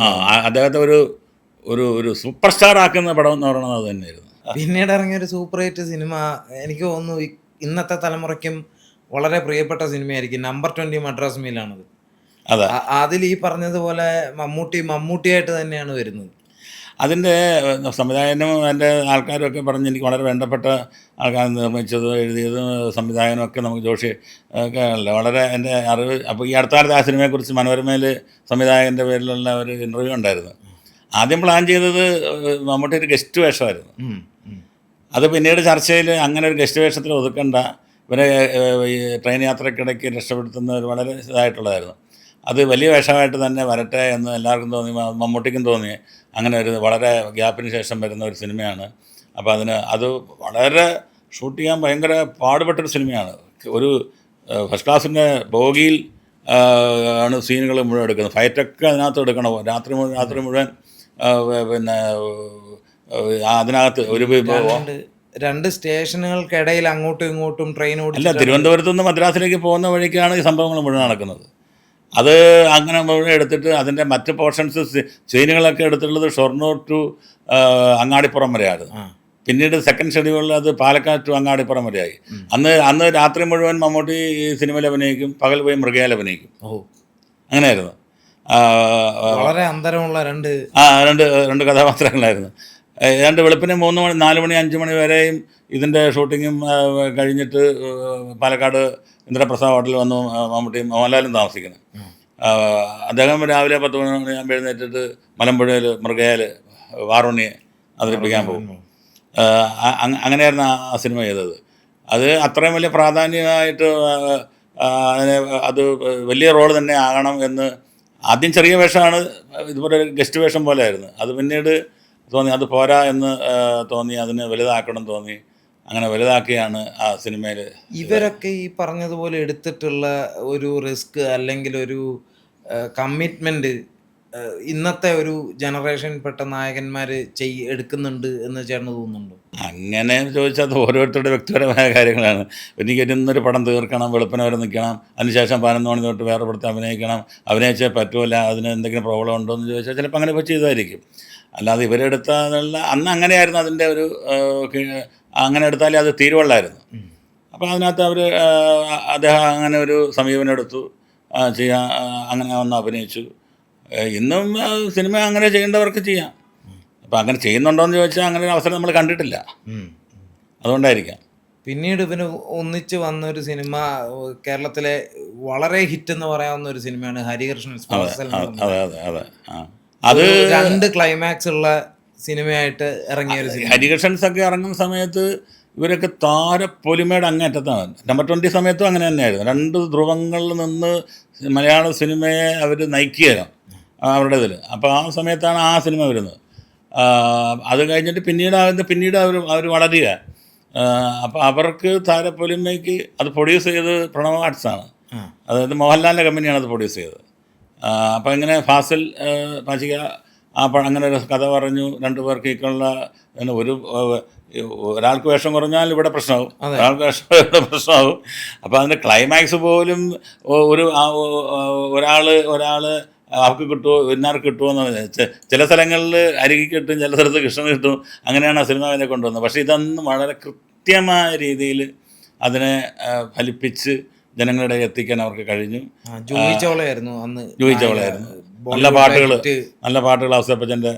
അദ്ദേഹത്തെ ഒരു സൂപ്പർ സ്റ്റാർ ആക്കുന്ന പടം എന്ന് പറയുന്നത് അത് തന്നെയായിരുന്നു. പിന്നീട് ഇറങ്ങിയ ഒരു സൂപ്പർ ഹിറ്റ് സിനിമ എനിക്ക് തോന്നുന്നു ഇന്നത്തെ തലമുറയ്ക്കും വളരെ പ്രിയപ്പെട്ട സിനിമയായിരിക്കും. നമ്പർ 20 മദ്രാസ് മെയിലാണത്. അതെ, അതിൽ ഈ പറഞ്ഞതുപോലെ മമ്മൂട്ടിയായിട്ട് തന്നെയാണ് വരുന്നത്. അതിൻ്റെ സംവിധായകനും എൻ്റെ ആൾക്കാരും ഒക്കെ പറഞ്ഞ് എനിക്ക് വളരെ വേണ്ടപ്പെട്ട ആൾക്കാർ നിർമ്മിച്ചതും എഴുതിയതും സംവിധായകനും ഒക്കെ നമുക്ക് ജോഷി ഒക്കെ അല്ല വളരെ എൻ്റെ അറിവ്. അപ്പോൾ ഈ അടുത്ത കാലത്ത് ആ സിനിമയെക്കുറിച്ച് മനോരമയിൽ സംവിധായകൻ്റെ പേരിലുള്ള ഒരു ഇൻ്റർവ്യൂ ഉണ്ടായിരുന്നു. ആദ്യം പ്ലാൻ ചെയ്തത് മമ്മൂട്ടി ഒരു ഗസ്റ്റ് വേഷമായിരുന്നു. അത് പിന്നീട് ചർച്ചയിൽ അങ്ങനെ ഒരു ഗസ്റ്റ് വേഷത്തിൽ ഒതുക്കണ്ട, ഇവരെ ഈ ട്രെയിൻ യാത്രക്കിടയ്ക്ക് രക്ഷപ്പെടുത്തുന്ന ഒരു വളരെ ഇതായിട്ടുള്ളതായിരുന്നു. അത് വലിയ വേഷമായിട്ട് തന്നെ വരട്ടെ എന്ന് എല്ലാവർക്കും തോന്നി, മമ്മൂട്ടിക്കും തോന്നി. അങ്ങനെ ഒരു വളരെ ഗ്യാപ്പിന് ശേഷം വരുന്ന ഒരു സിനിമയാണ്. അപ്പോൾ അത് വളരെ ഷൂട്ട് ചെയ്യാൻ ഭയങ്കര പാടുപെട്ടൊരു സിനിമയാണ്. ഒരു ഫസ്റ്റ് ക്ലാസ്സിൻ്റെ ബോഗിയിൽ ആണ് സീനുകൾ മുഴുവൻ എടുക്കുന്നത്. ഫൈറ്റൊക്കെ അതിനകത്ത് എടുക്കണം. രാത്രി മുഴുവൻ പിന്നെ അതിനകത്ത് ഒരു 2 സ്റ്റേഷനുകൾക്കിടയിൽ അങ്ങോട്ടും ഇങ്ങോട്ടും ട്രെയിൻ അല്ല, തിരുവനന്തപുരത്ത് നിന്ന് മദ്രാസിലേക്ക് പോകുന്ന വഴിക്കാണ് ഈ സംഭവങ്ങൾ മുഴുവൻ നടക്കുന്നത്. അത് അങ്ങനെ മുഴുവൻ എടുത്തിട്ട് അതിൻ്റെ മറ്റ് പോർഷൻസ് സീനുകളൊക്കെ എടുത്തിട്ടുള്ളത് ഷൊർണൂർ ടു അങ്ങാടിപ്പുറം വരെയാണ്. പിന്നീട് സെക്കൻഡ് ഷെഡ്യൂളിൽ അത് പാലക്കാട് ടു അങ്ങാടിപ്പുറം വരെയായി. അന്ന് രാത്രി മുഴുവൻ മമ്മൂട്ടി ഈ സിനിമയിൽ അഭിനയിക്കും, പകൽ പോയി മൃഗയാൽ അഭിനയിക്കും. അങ്ങനെയായിരുന്നു. വളരെ അന്തരമുള്ള രണ്ട് കഥാപാത്രങ്ങളായിരുന്നു. ഏതാണ്ട് വെളുപ്പിന് 3 മണി 4 മണി 5 മണി വരെയും ഇതിൻ്റെ ഷൂട്ടിങ്ങും കഴിഞ്ഞിട്ട് പാലക്കാട് ഇന്ദ്രപ്രസാദ് ഹോട്ടലിൽ വന്നു മമ്മൂട്ടിയും മോഹൻലാലും താമസിക്കുന്നത്. അദ്ദേഹം രാവിലെ 10 മണി എഴുന്നേറ്റിട്ട് മലമ്പുഴയിൽ മൃഗയാൽ വാറുണ്ണിയെ അവതരിപ്പിക്കാൻ പോകും. അങ്ങനെയായിരുന്നു ആ സിനിമ ചെയ്തത്. അത് അത്രയും വലിയ പ്രാധാന്യമായിട്ട് അതിന് അത് വലിയ റോൾ തന്നെ ആകണം എന്ന് ആദ്യം ചെറിയ വേഷമാണ്, ഇതുപോലെ ഗസ്റ്റ് വേഷം പോലെ ആയിരുന്നു. അത് പിന്നീട് തോന്നി അത് പോരാ എന്ന് തോന്നി, അതിനെ വലുതാക്കണം തോന്നി. അങ്ങനെ വലുതാക്കിയാണ് ആ സിനിമയിൽ. ഇവരൊക്കെ ഈ പറഞ്ഞതുപോലെ എടുത്തിട്ടുള്ള ഒരു റിസ്ക് അല്ലെങ്കിൽ ഒരു കമ്മിറ്റ്മെൻറ്റ് ഇന്നത്തെ ഒരു ജനറേഷൻപ്പെട്ട നായകന്മാർ എടുക്കുന്നുണ്ട് എന്ന് ചേട്ടന് തോന്നുന്നുണ്ടോ? അങ്ങനെ ചോദിച്ചാൽ അത് ഓരോരുത്തരുടെ വ്യക്തിപരമായ കാര്യങ്ങളാണ്. എനിക്ക് ഇന്നൊരു പടം തീർക്കണം, വെളുപ്പിന് വരെ നിൽക്കണം, അതിനുശേഷം 11 മണി തൊട്ട് വേറെ പടത്ത് അഭിനയിക്കണം, അഭിനയിച്ചാൽ പറ്റുമല്ല, അതിന് എന്തെങ്കിലും പ്രോബ്ലം ഉണ്ടോ എന്ന് ചോദിച്ചാൽ ചിലപ്പോൾ അങ്ങനെ ഇപ്പോൾ ചെയ്തായിരിക്കും. അല്ലാതെ ഇവരെടുത്താലുള്ള അന്ന് അങ്ങനെയായിരുന്നു അതിൻ്റെ ഒരു അങ്ങനെ എടുത്താലേ അത് തീരുവള്ളായിരുന്നു. അപ്പോൾ അതിനകത്ത് അദ്ദേഹം അങ്ങനെ ഒരു സമീപനം എടുത്തു, അങ്ങനെ വന്ന് അഭിനയിച്ചു. ഇന്നും സിനിമ അങ്ങനെ ചെയ്യേണ്ടവർക്ക് ചെയ്യാം. അപ്പോൾ അങ്ങനെ ചെയ്യുന്നുണ്ടോ എന്ന് ചോദിച്ചാൽ അങ്ങനെ ഒരു അവസരം നമ്മൾ കണ്ടിട്ടില്ല, അതുകൊണ്ടായിരിക്കാം. പിന്നീട് ഇവന് ഒന്നിച്ച് വന്നൊരു സിനിമ കേരളത്തിലെ വളരെ ഹിറ്റ് എന്ന് പറയാവുന്ന ഒരു സിനിമയാണ് ഹരികൃഷ്ണൻ. അതെ അതെ അതെ. അത് 2 ക്ലൈമാക്സ് ഉള്ള സിനിമയായിട്ട് ഇറങ്ങിയ ഒരു സിനിമ. ഹരികൃഷ്ണൻസ് ഒക്കെ ഇറങ്ങുന്ന സമയത്ത് ഇവരൊക്കെ താരപ്പൊലിമയുടെ അങ്ങേറ്റത്താണ്. നമ്പർ 20 സമയത്തും അങ്ങനെ തന്നെയായിരുന്നു. 2 ധ്രുവങ്ങളിൽ നിന്ന് മലയാള സിനിമയെ അവർ നയിക്കുകയാണ് അവരുടെ ഇതിൽ. അപ്പോൾ ആ സമയത്താണ് ആ സിനിമ വരുന്നത്. അത് കഴിഞ്ഞിട്ട് പിന്നീട് അവർ വളരുക. അപ്പോൾ അവർക്ക് താരപ്പൊലിമയ്ക്ക് അത് പ്രൊഡ്യൂസ് ചെയ്തത് പ്രണവ് ആർട്സാണ്. അതായത് മോഹൻലാലിൻ്റെ കമ്പനിയാണ് അത് പ്രൊഡ്യൂസ് ചെയ്തത്. അപ്പോൾ ഇങ്ങനെ ഫാസിൽ പാച്ചിക അങ്ങനെ ഒരു കഥ പറഞ്ഞു. 2 പേർക്ക് ഈക്വലുള്ള ഒരാൾക്ക് വേഷം കുറഞ്ഞാൽ ഇവിടെ പ്രശ്നമാവും, ഒരാൾക്ക് വേഷം ഇവിടെ പ്രശ്നമാവും. അപ്പോൾ അതിൻ്റെ ക്ലൈമാക്സ് പോലും ഒരാൾ അവർക്ക് കിട്ടുമോ ഇന്നാർക്ക് കിട്ടുമോ എന്ന് ചില സ്ഥലങ്ങളിൽ അരികി കിട്ടും, ചില സ്ഥലത്ത് കൃഷ്ണൻ കിട്ടും. അങ്ങനെയാണ് ആ സിനിമ അതിനെ കൊണ്ടുവന്നത്. പക്ഷേ ഇതൊന്നും വളരെ കൃത്യമായ രീതിയിൽ അതിനെ ഫലിപ്പിച്ച് ജനങ്ങളുടെ എത്തിക്കാൻ അവർക്ക് കഴിഞ്ഞു. ജൂഹി ചൗളയായിരുന്നു അന്ന്. നല്ല പാട്ടുകൾ ഔസേപ്പച്ചൻ്റെ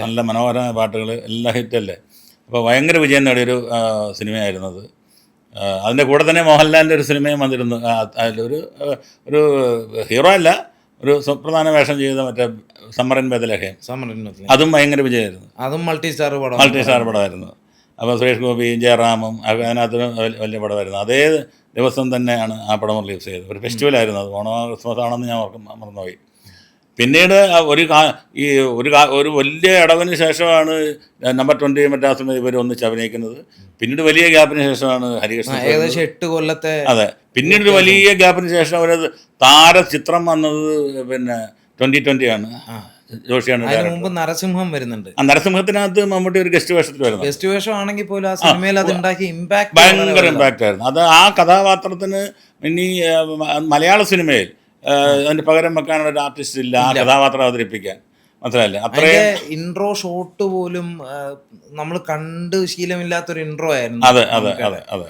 നല്ല മനോഹരമായ പാട്ടുകൾ, എല്ലാം ഹിറ്റല്ലേ. അപ്പോൾ ഭയങ്കര വിജയം നേടിയൊരു സിനിമയായിരുന്നത്. അതിൻ്റെ കൂടെ തന്നെ മോഹൻലാലിൻ്റെ ഒരു സിനിമയും വന്നിരുന്നു. ഒരു ഹീറോ അല്ല, ഒരു സുപ്രധാന വേഷം ചെയ്ത മറ്റേ സമ്മറിൻ ബദലഹേം, അതും ഭയങ്കര വിജയമായിരുന്നു. അതും മൾട്ടി സ്റ്റാർ പടമായിരുന്നു. അപ്പോൾ സുരേഷ് ഗോപിയും ജയറാമും അതിനകത്ത് വലിയ പടമായിരുന്നു. അതേ ദിവസം തന്നെയാണ് ആ പടം റിലീസ് ചെയ്തത്. ഒരു ഫെസ്റ്റിവലായിരുന്നു അത്, ഓണോ ക്രിസ്മസ് ആണെന്ന് ഞാൻ മറന്നുപോയി. പിന്നീട് ഒരു വലിയ ഇടവിന് ശേഷമാണ് നമ്പർ 20 മദ്രാസിൽ ഇവർ ഒന്നിച്ച് അഭിനയിക്കുന്നത്. പിന്നീട് വലിയ ഗ്യാപ്പിന് ശേഷമാണ് ഹരികൃഷ്ണൻ, ഏകദേശം 8 കൊല്ലത്തെ. അതെ, പിന്നീട് വലിയ ഗ്യാപ്പിന് ശേഷം അവരത് താരചിത്രം വന്നത് പിന്നെ 2020 ആണ്. ജോഷിയാണ്. അതിന് മുമ്പ് നരസിംഹം വരുന്നുണ്ട്. ആ നരസിംഹത്തിനകത്ത് മമ്മൂട്ടി ഒരു ഗസ്റ്റ് വേഷത്തിൽ വരുന്നത്. ഗസ്റ്റ് വേഷം ആണെങ്കിൽ പോലും ആ സിനിമയിൽ അത് ഉണ്ടാക്കിയ ഇമ്പാക്ട് ഭയങ്കര ഇമ്പാക്റ്റ് ആയിരുന്നു. അത് ആ കഥാപാത്രത്തിന് ഇനി മലയാള സിനിമയിൽ അതിന് പകരം വെക്കാനുള്ള ഒരു ആർട്ടിസ്റ്റ് ഇല്ല ആ കഥാപാത്രം അവതരിപ്പിക്കാൻ. മനസ്സിലായില്ലേ? അത്രയും ഇൻട്രോ ഷോട്ട് പോലും നമ്മൾ കണ്ട് ശീലമില്ലാത്തൊരു ഇൻട്രോ ആയിരുന്നു. അതെ അതെ അതെ അതെ.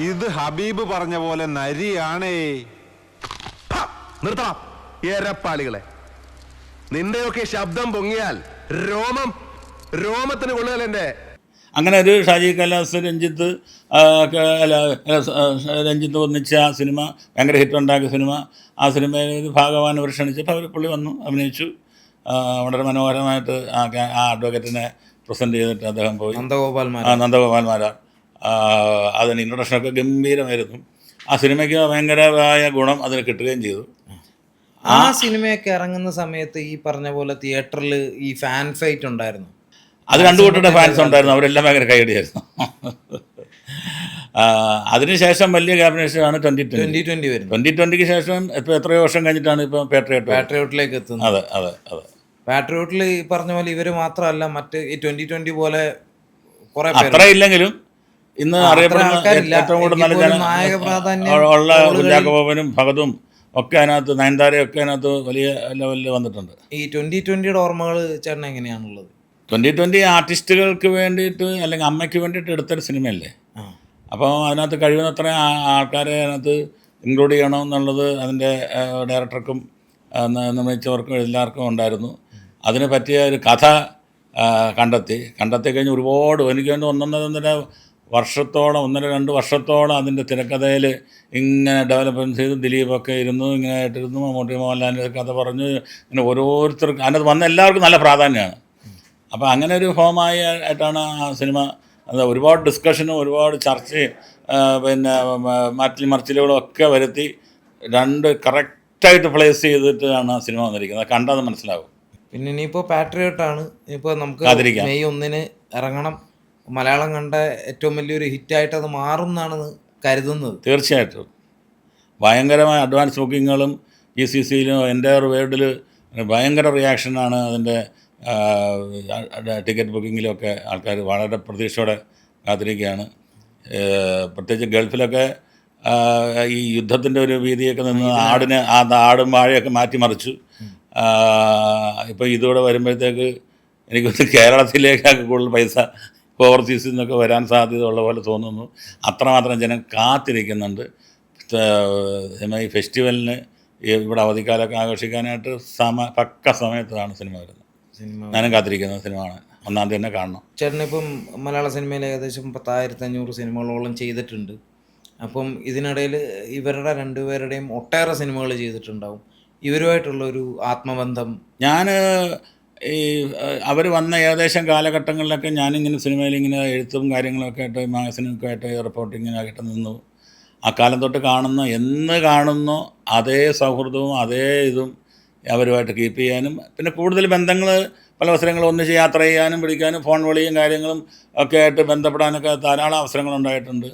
ഇത് ഹബീബ് പറഞ്ഞ പോലെ നരിയാണേ. നിർത്തണം എരപ്പാളികളെ. നിന്റെയൊക്കെ ശബ്ദം പൊങ്ങിയാൽ രോമത്തിന് കൊള്ളുകയല്ല എൻ്റെ. അങ്ങനെ ഒരു ഷാജി കൈലാസ് രഞ്ജിത്ത് ഒന്നിച്ച ആ സിനിമ ഭയങ്കര ഹിറ്റുണ്ടാക്കിയ സിനിമ. ആ സിനിമയിൽ ഒരു ഭാഗവാൻ അവർ ക്ഷണിച്ചപ്പോൾ പുള്ളി വന്നു അഭിനയിച്ചു. വളരെ മനോഹരമായിട്ട് ആ അഡ്വക്കേറ്റിനെ പ്രസൻറ്റ് ചെയ്തിട്ട് അദ്ദേഹം പോയി. നന്ദഗോപാൽമാരാർ. അതിന് ഇൻട്രൊഡക്ഷനൊക്കെ ഗംഭീരമായിരുന്നു. ആ സിനിമയ്ക്ക് ഭയങ്കരമായ ഗുണം അതിന് കിട്ടുകയും ചെയ്തു. ആ സിനിമയൊക്കെ ഇറങ്ങുന്ന സമയത്ത് ഈ പറഞ്ഞ പോലെ തിയേറ്ററിൽ ഈ ഫാൻ ഫൈറ്റ് ഉണ്ടായിരുന്നു. അത് 2 കൂട്ടരുടെ ഫാൻസ് ഉണ്ടായിരുന്നു. അവരെല്ലാം ഭയങ്കര കൈയടിയായിരുന്നു. അതിനുശേഷം വലിയ ഗ്യാപ്പിനേഷനാണ് 2020 വരുന്നത്. 2020ക്ക് ശേഷം ഇപ്പോൾ എത്രയോ വർഷം കഴിഞ്ഞിട്ടാണ് ഇപ്പോൾ പാട്രിയോട്ടിലേക്ക് എത്തുന്നത്. അതെ അതെ അതെ. പാട്രിയോട്ടിൽ ഈ പറഞ്ഞ പോലെ ഇവർ മാത്രമല്ല, മറ്റ് ഈ 2020 പോലെ കുറെ അത്ര ഇല്ലെങ്കിലും ഇന്ന് അറിയപ്പെടുന്ന ഏറ്റവും കൂടുതൽ നല്ല ഉള്ള കുഞ്ചാക്കോബനും ഭഗതും ഒക്കെ അതിനകത്ത്, നയൻതാരയൊക്കെ അതിനകത്ത് വലിയ ലെവലിൽ വന്നിട്ടുണ്ട്. ഈ 2020യുടെ ഓർമ്മകൾ ചേട്ടൻ എങ്ങനെയാണുള്ളത്? 2020 ആർട്ടിസ്റ്റുകൾക്ക് വേണ്ടിയിട്ട് അല്ലെങ്കിൽ അമ്മയ്ക്ക് വേണ്ടിയിട്ട് എടുത്തൊരു സിനിമയല്ലേ. അപ്പോൾ അതിനകത്ത് കഴിയുന്നത്ര ആൾക്കാരെ അതിനകത്ത് ഇൻക്ലൂഡ് ചെയ്യണമെന്നുള്ളത് അതിൻ്റെ ഡയറക്ടർക്കും നിർമ്മിച്ചവർക്കും എല്ലാവർക്കും ഉണ്ടായിരുന്നു. അതിന് പറ്റിയ ഒരു കഥ കണ്ടെത്തി കഴിഞ്ഞ് ഒരുപാട് എനിക്ക് വേണ്ടി 1.5 വർഷത്തോളം 1-2 വർഷത്തോളം അതിൻ്റെ തിരക്കഥയിൽ ഇങ്ങനെ ഡെവലപ്മെൻറ്റ് ചെയ്ത് ദിലീപൊക്കെ ഇരുന്നു, ഇങ്ങനെ ആയിട്ടിരുന്നു, മമ്മൂട്ടി മോഹൻലാലിൻ്റെ കഥ പറഞ്ഞു, ഇങ്ങനെ ഓരോരുത്തർക്കും അതിനകത്ത് വന്ന എല്ലാവർക്കും നല്ല പ്രാധാന്യമാണ്. അപ്പോൾ അങ്ങനെ ഒരു ആയിട്ടാണ് ആ സിനിമ. അത് ഒരുപാട് ഡിസ്കഷനും ഒരുപാട് ചർച്ചയും പിന്നെ മറിച്ചിലുകളും ഒക്കെ വരുത്തി 2 കറക്റ്റായിട്ട് പ്ലേസ് ചെയ്തിട്ടാണ് ആ സിനിമ വന്നിരിക്കുന്നത്. കണ്ടത് മനസ്സിലാവും. പിന്നെ ഇനിയിപ്പോൾ പാട്രിയോട്ടാണ്. ഇനിയിപ്പോൾ നമുക്ക് കാത്തിരിക്കാം. മെയ് 1 ഇറങ്ങണം. മലയാളം കണ്ട ഏറ്റവും വലിയൊരു ഹിറ്റായിട്ട് അത് മാറും എന്നാണ് കരുതുന്നത്. തീർച്ചയായിട്ടും ഭയങ്കരമായ അഡ്വാൻസ് ബുക്കിങ്ങുകളും GCCയിലും എൻ്റയർ വേൾഡിൽ ഭയങ്കര റിയാക്ഷനാണ്. അതിൻ്റെ ടിക്കറ്റ് ബുക്കിങ്ങിലൊക്കെ ആൾക്കാർ വളരെ പ്രതീക്ഷയോടെ കാത്തിരിക്കുകയാണ്. പ്രത്യേകിച്ച് ഗൾഫിലൊക്കെ ഈ യുദ്ധത്തിൻ്റെ ഒരു ഭീതിയൊക്കെ നിന്ന് ആടും വാഴയൊക്കെ മാറ്റിമറിച്ചു. ഇപ്പോൾ ഇതോടെ വരുമ്പോഴത്തേക്ക് എനിക്കൊന്ന് കേരളത്തിലേക്കൊക്കെ കൂടുതൽ പൈസ ഓവർസീസിൽ നിന്നൊക്കെ വരാൻ സാധ്യത ഉള്ള പോലെ തോന്നുന്നു. അത്രമാത്രം ജനം കാത്തിരിക്കുന്നുണ്ട്. ഈ ഫെസ്റ്റിവലിന് ഇവിടെ അവധിക്കാലമൊക്കെ ആഘോഷിക്കാനായിട്ട് പക്ക സമയത്താണ് സിനിമ വരുന്നത്. ഞാനും കാത്തിരിക്കുന്ന സിനിമയാണ്. 1-ാം തീയതി തന്നെ കാണണം. ചേട്ടനിപ്പം മലയാള സിനിമയിൽ ഏകദേശം 10,500 സിനിമകളോളം ചെയ്തിട്ടുണ്ട്. അപ്പം ഇതിനിടയിൽ ഇവരുടെ 2 പേരുടെയും ഒട്ടേറെ സിനിമകൾ ചെയ്തിട്ടുണ്ടാവും. ഇവരുമായിട്ടുള്ളൊരു ആത്മബന്ധം ഞാൻ ഈ അവർ വന്ന ഏകദേശം കാലഘട്ടങ്ങളിലൊക്കെ ഞാനിങ്ങനെ സിനിമയിൽ ഇങ്ങനെ എഴുത്തും കാര്യങ്ങളൊക്കെ ആയിട്ട് മാഗസിനൊക്കെ ആയിട്ട് റിപ്പോർട്ടിങ്ങിനായിട്ട് നിന്നു. ആ കാലം തൊട്ട് കാണുന്നോ അതേ സൗഹൃദവും അതേ ഇതും അവരുമായിട്ട് കീപ്പ് ചെയ്യാനും പിന്നെ കൂടുതൽ ബന്ധങ്ങൾ പല അവസരങ്ങളും ഒന്നിച്ച് യാത്ര ചെയ്യാനും പിടിക്കാനും ഫോൺ വിളിയും കാര്യങ്ങളും ഒക്കെ ആയിട്ട് ബന്ധപ്പെടാനൊക്കെ ധാരാളം അവസരങ്ങളുണ്ടായിട്ടുണ്ട്.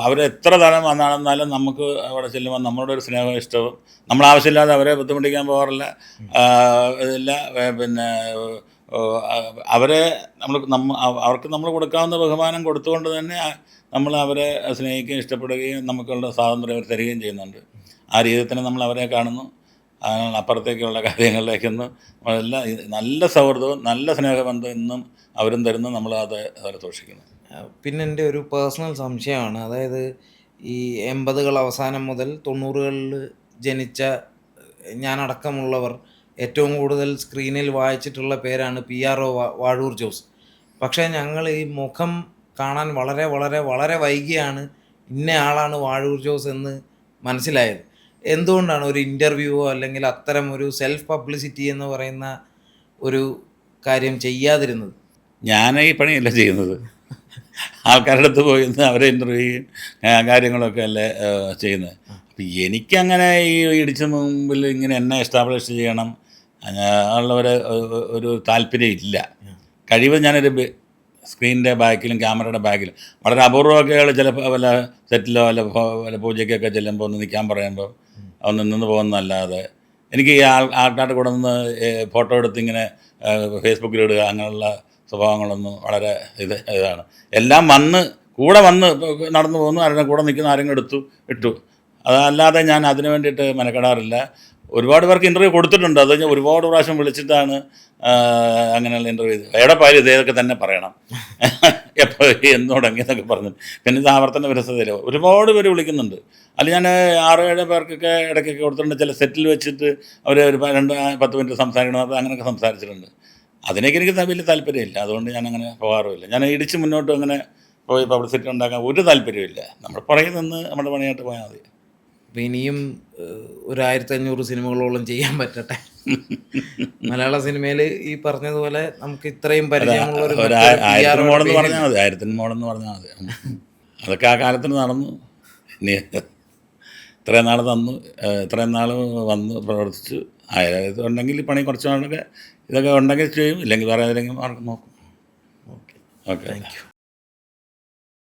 അവരെത്ര തരം വന്നാണെന്നാലും നമുക്ക് അവിടെ ചെല്ലുമ്പോൾ നമ്മളുടെ ഒരു സ്നേഹവും ഇഷ്ടവും നമ്മളാവശ്യമില്ലാതെ അവരെ ബുദ്ധിമുട്ടിക്കാൻ പോകാറില്ല. ഇതില്ല. പിന്നെ അവരെ അവർക്ക് നമ്മൾ കൊടുക്കാവുന്ന ബഹുമാനം കൊടുത്തുകൊണ്ട് തന്നെ നമ്മൾ അവരെ സ്നേഹിക്കുകയും ഇഷ്ടപ്പെടുകയും നമുക്കുള്ള സ്വാതന്ത്ര്യം അവർ തരികയും ചെയ്യുന്നുണ്ട്. ആ രീതിയിൽ തന്നെ നമ്മൾ അവരെ കാണുന്നു. അപ്പുറത്തേക്കുള്ള കാര്യങ്ങളിലേക്കൊന്നും നമ്മളെല്ലാം നല്ല സൗഹൃദവും നല്ല സ്നേഹബന്ധം ഇന്നും അവരും തരുന്നു. നമ്മളത് അവരെ സൂക്ഷിക്കുന്നു. പിന്നെ എൻ്റെ ഒരു പേഴ്സണൽ സംശയമാണ്. അതായത് ഈ 80കൾ അവസാനം മുതൽ 90കളിൽ ജനിച്ച ഞാനടക്കമുള്ളവർ ഏറ്റവും കൂടുതൽ സ്ക്രീനിൽ വായിച്ചിട്ടുള്ള പേരാണ് PRO വാഴൂർ ജോസ്. പക്ഷേ ഞങ്ങൾ ഈ മുഖം കാണാൻ വളരെ വളരെ വളരെ വൈകിയാണ് ഇന്ന ആളാണ് വാഴൂർ ജോസ് എന്ന് മനസ്സിലായത്. എന്തുകൊണ്ടാണ് ഒരു ഇൻ്റർവ്യൂവോ അല്ലെങ്കിൽ അത്തരം ഒരു സെൽഫ് പബ്ലിസിറ്റി എന്ന് പറയുന്ന ഒരു കാര്യം ചെയ്യാതിരുന്നത്? ഞാൻ ഈ പണിയല്ല ചെയ്യുന്നത്. ആൾക്കാരുടെ അടുത്ത് പോയി അവരെ ഇൻ്റർവ്യൂ ചെയ്യും കാര്യങ്ങളൊക്കെ അല്ലേ ചെയ്യുന്നത്. അപ്പം എനിക്കങ്ങനെ ഈ ഇടിച്ച മുമ്പിൽ ഇങ്ങനെ എന്നെ എസ്റ്റാബ്ലിഷ് ചെയ്യണം ഉള്ളവരെ ഒരു താല്പര്യം ഇല്ല. കഴിവ് ഞാനൊരു സ്ക്രീനിൻ്റെ ബാക്കിലും ക്യാമറയുടെ ബാക്കിലും വളരെ അപൂർവമൊക്കെ ചിലപ്പോൾ വല്ല സെറ്റിലോ വല്ല പൂജയ്ക്കൊക്കെ ചെല്ലുമ്പോൾ ഒന്ന് നിൽക്കാൻ പറയുമ്പോൾ ഒന്ന് നിന്ന് പോകുന്നതല്ലാതെ എനിക്ക് ഈ ആൾക്കാരുടെ കൂടെ നിന്ന് ഫോട്ടോ എടുത്ത് ഇങ്ങനെ ഫേസ്ബുക്കിലിടുക അങ്ങനെയുള്ള സ്വഭാവങ്ങളൊന്നും വളരെ ഇതാണ്. എല്ലാം കൂടെ വന്ന് നടന്നു പോകുന്നു. ആരുടെ കൂടെ നിൽക്കുന്ന ആരെങ്കിലും ഇട്ടു. അതല്ലാതെ ഞാൻ അതിന് വേണ്ടിയിട്ട് മെനക്കെടാറില്ല. ഒരുപാട് പേർക്ക് ഇൻ്റർവ്യൂ കൊടുത്തിട്ടുണ്ട്. അത് കഴിഞ്ഞാൽ ഒരുപാട് പ്രാവശ്യം വിളിച്ചിട്ടാണ് അങ്ങനെയുള്ള ഇൻ്റർവ്യൂ എവിടെ പോയാലും ഇതൊക്കെ തന്നെ പറയണം എപ്പോൾ എന്ന് തുടങ്ങിയെന്നൊക്കെ പറഞ്ഞു. പിന്നെ ഇത് ആവർത്തന വിരസതയിലോ ഒരുപാട് പേര് വിളിക്കുന്നുണ്ട്. അതിൽ ഞാൻ 6-7 പേർക്കൊക്കെ ഇടയ്ക്കൊക്കെ കൊടുത്തിട്ടുണ്ട്. ചില സെറ്റിൽ വെച്ചിട്ട് അവർ ഒരു 2-10 മിനിറ്റ് സംസാരിക്കണം അങ്ങനെയൊക്കെ സംസാരിച്ചിട്ടുണ്ട്. അതിനൊക്കെ എനിക്ക് വലിയ താല്പര്യമില്ല. അതുകൊണ്ട് ഞാനങ്ങനെ പോകാറുമില്ല. ഞാൻ ഇടിച്ച് മുന്നോട്ട് അങ്ങനെ പോയി പബ്ലിസിറ്റി ഉണ്ടാക്കാൻ ഒരു താല്പര്യമില്ല. നമ്മൾ പുറകിൽ നിന്ന് നമ്മുടെ പണിയായിട്ട് പോയാൽ മതി. അപ്പോൾ ഇനിയും ഒരു 1500 സിനിമകളോളം ചെയ്യാൻ പറ്റട്ടെ. മലയാള സിനിമയിൽ ഈ പറഞ്ഞതുപോലെ നമുക്ക് ഇത്രയും പരിചയമുള്ള ഒരു 1000 മോളെന്ന് പറഞ്ഞാൽ മതി. 1000 മോളെന്ന് പറഞ്ഞാൽ മതി. അതൊക്കെ ആ കാലത്തിന് നടന്നു. ഇനി ഇത്രയും നാൾ ഇത്രയും നാൾ വന്ന് പ്രവർത്തിച്ചു. ഉണ്ടെങ്കിൽ പണി കുറച്ച് നാളൊക്കെ ഇതൊക്കെ ഉണ്ടെങ്കിൽ ചെയ്യും. ഇല്ലെങ്കിൽ വേറെ ഏതെങ്കിലും മാർഗം നോക്കും. ഓക്കെ. Thank you.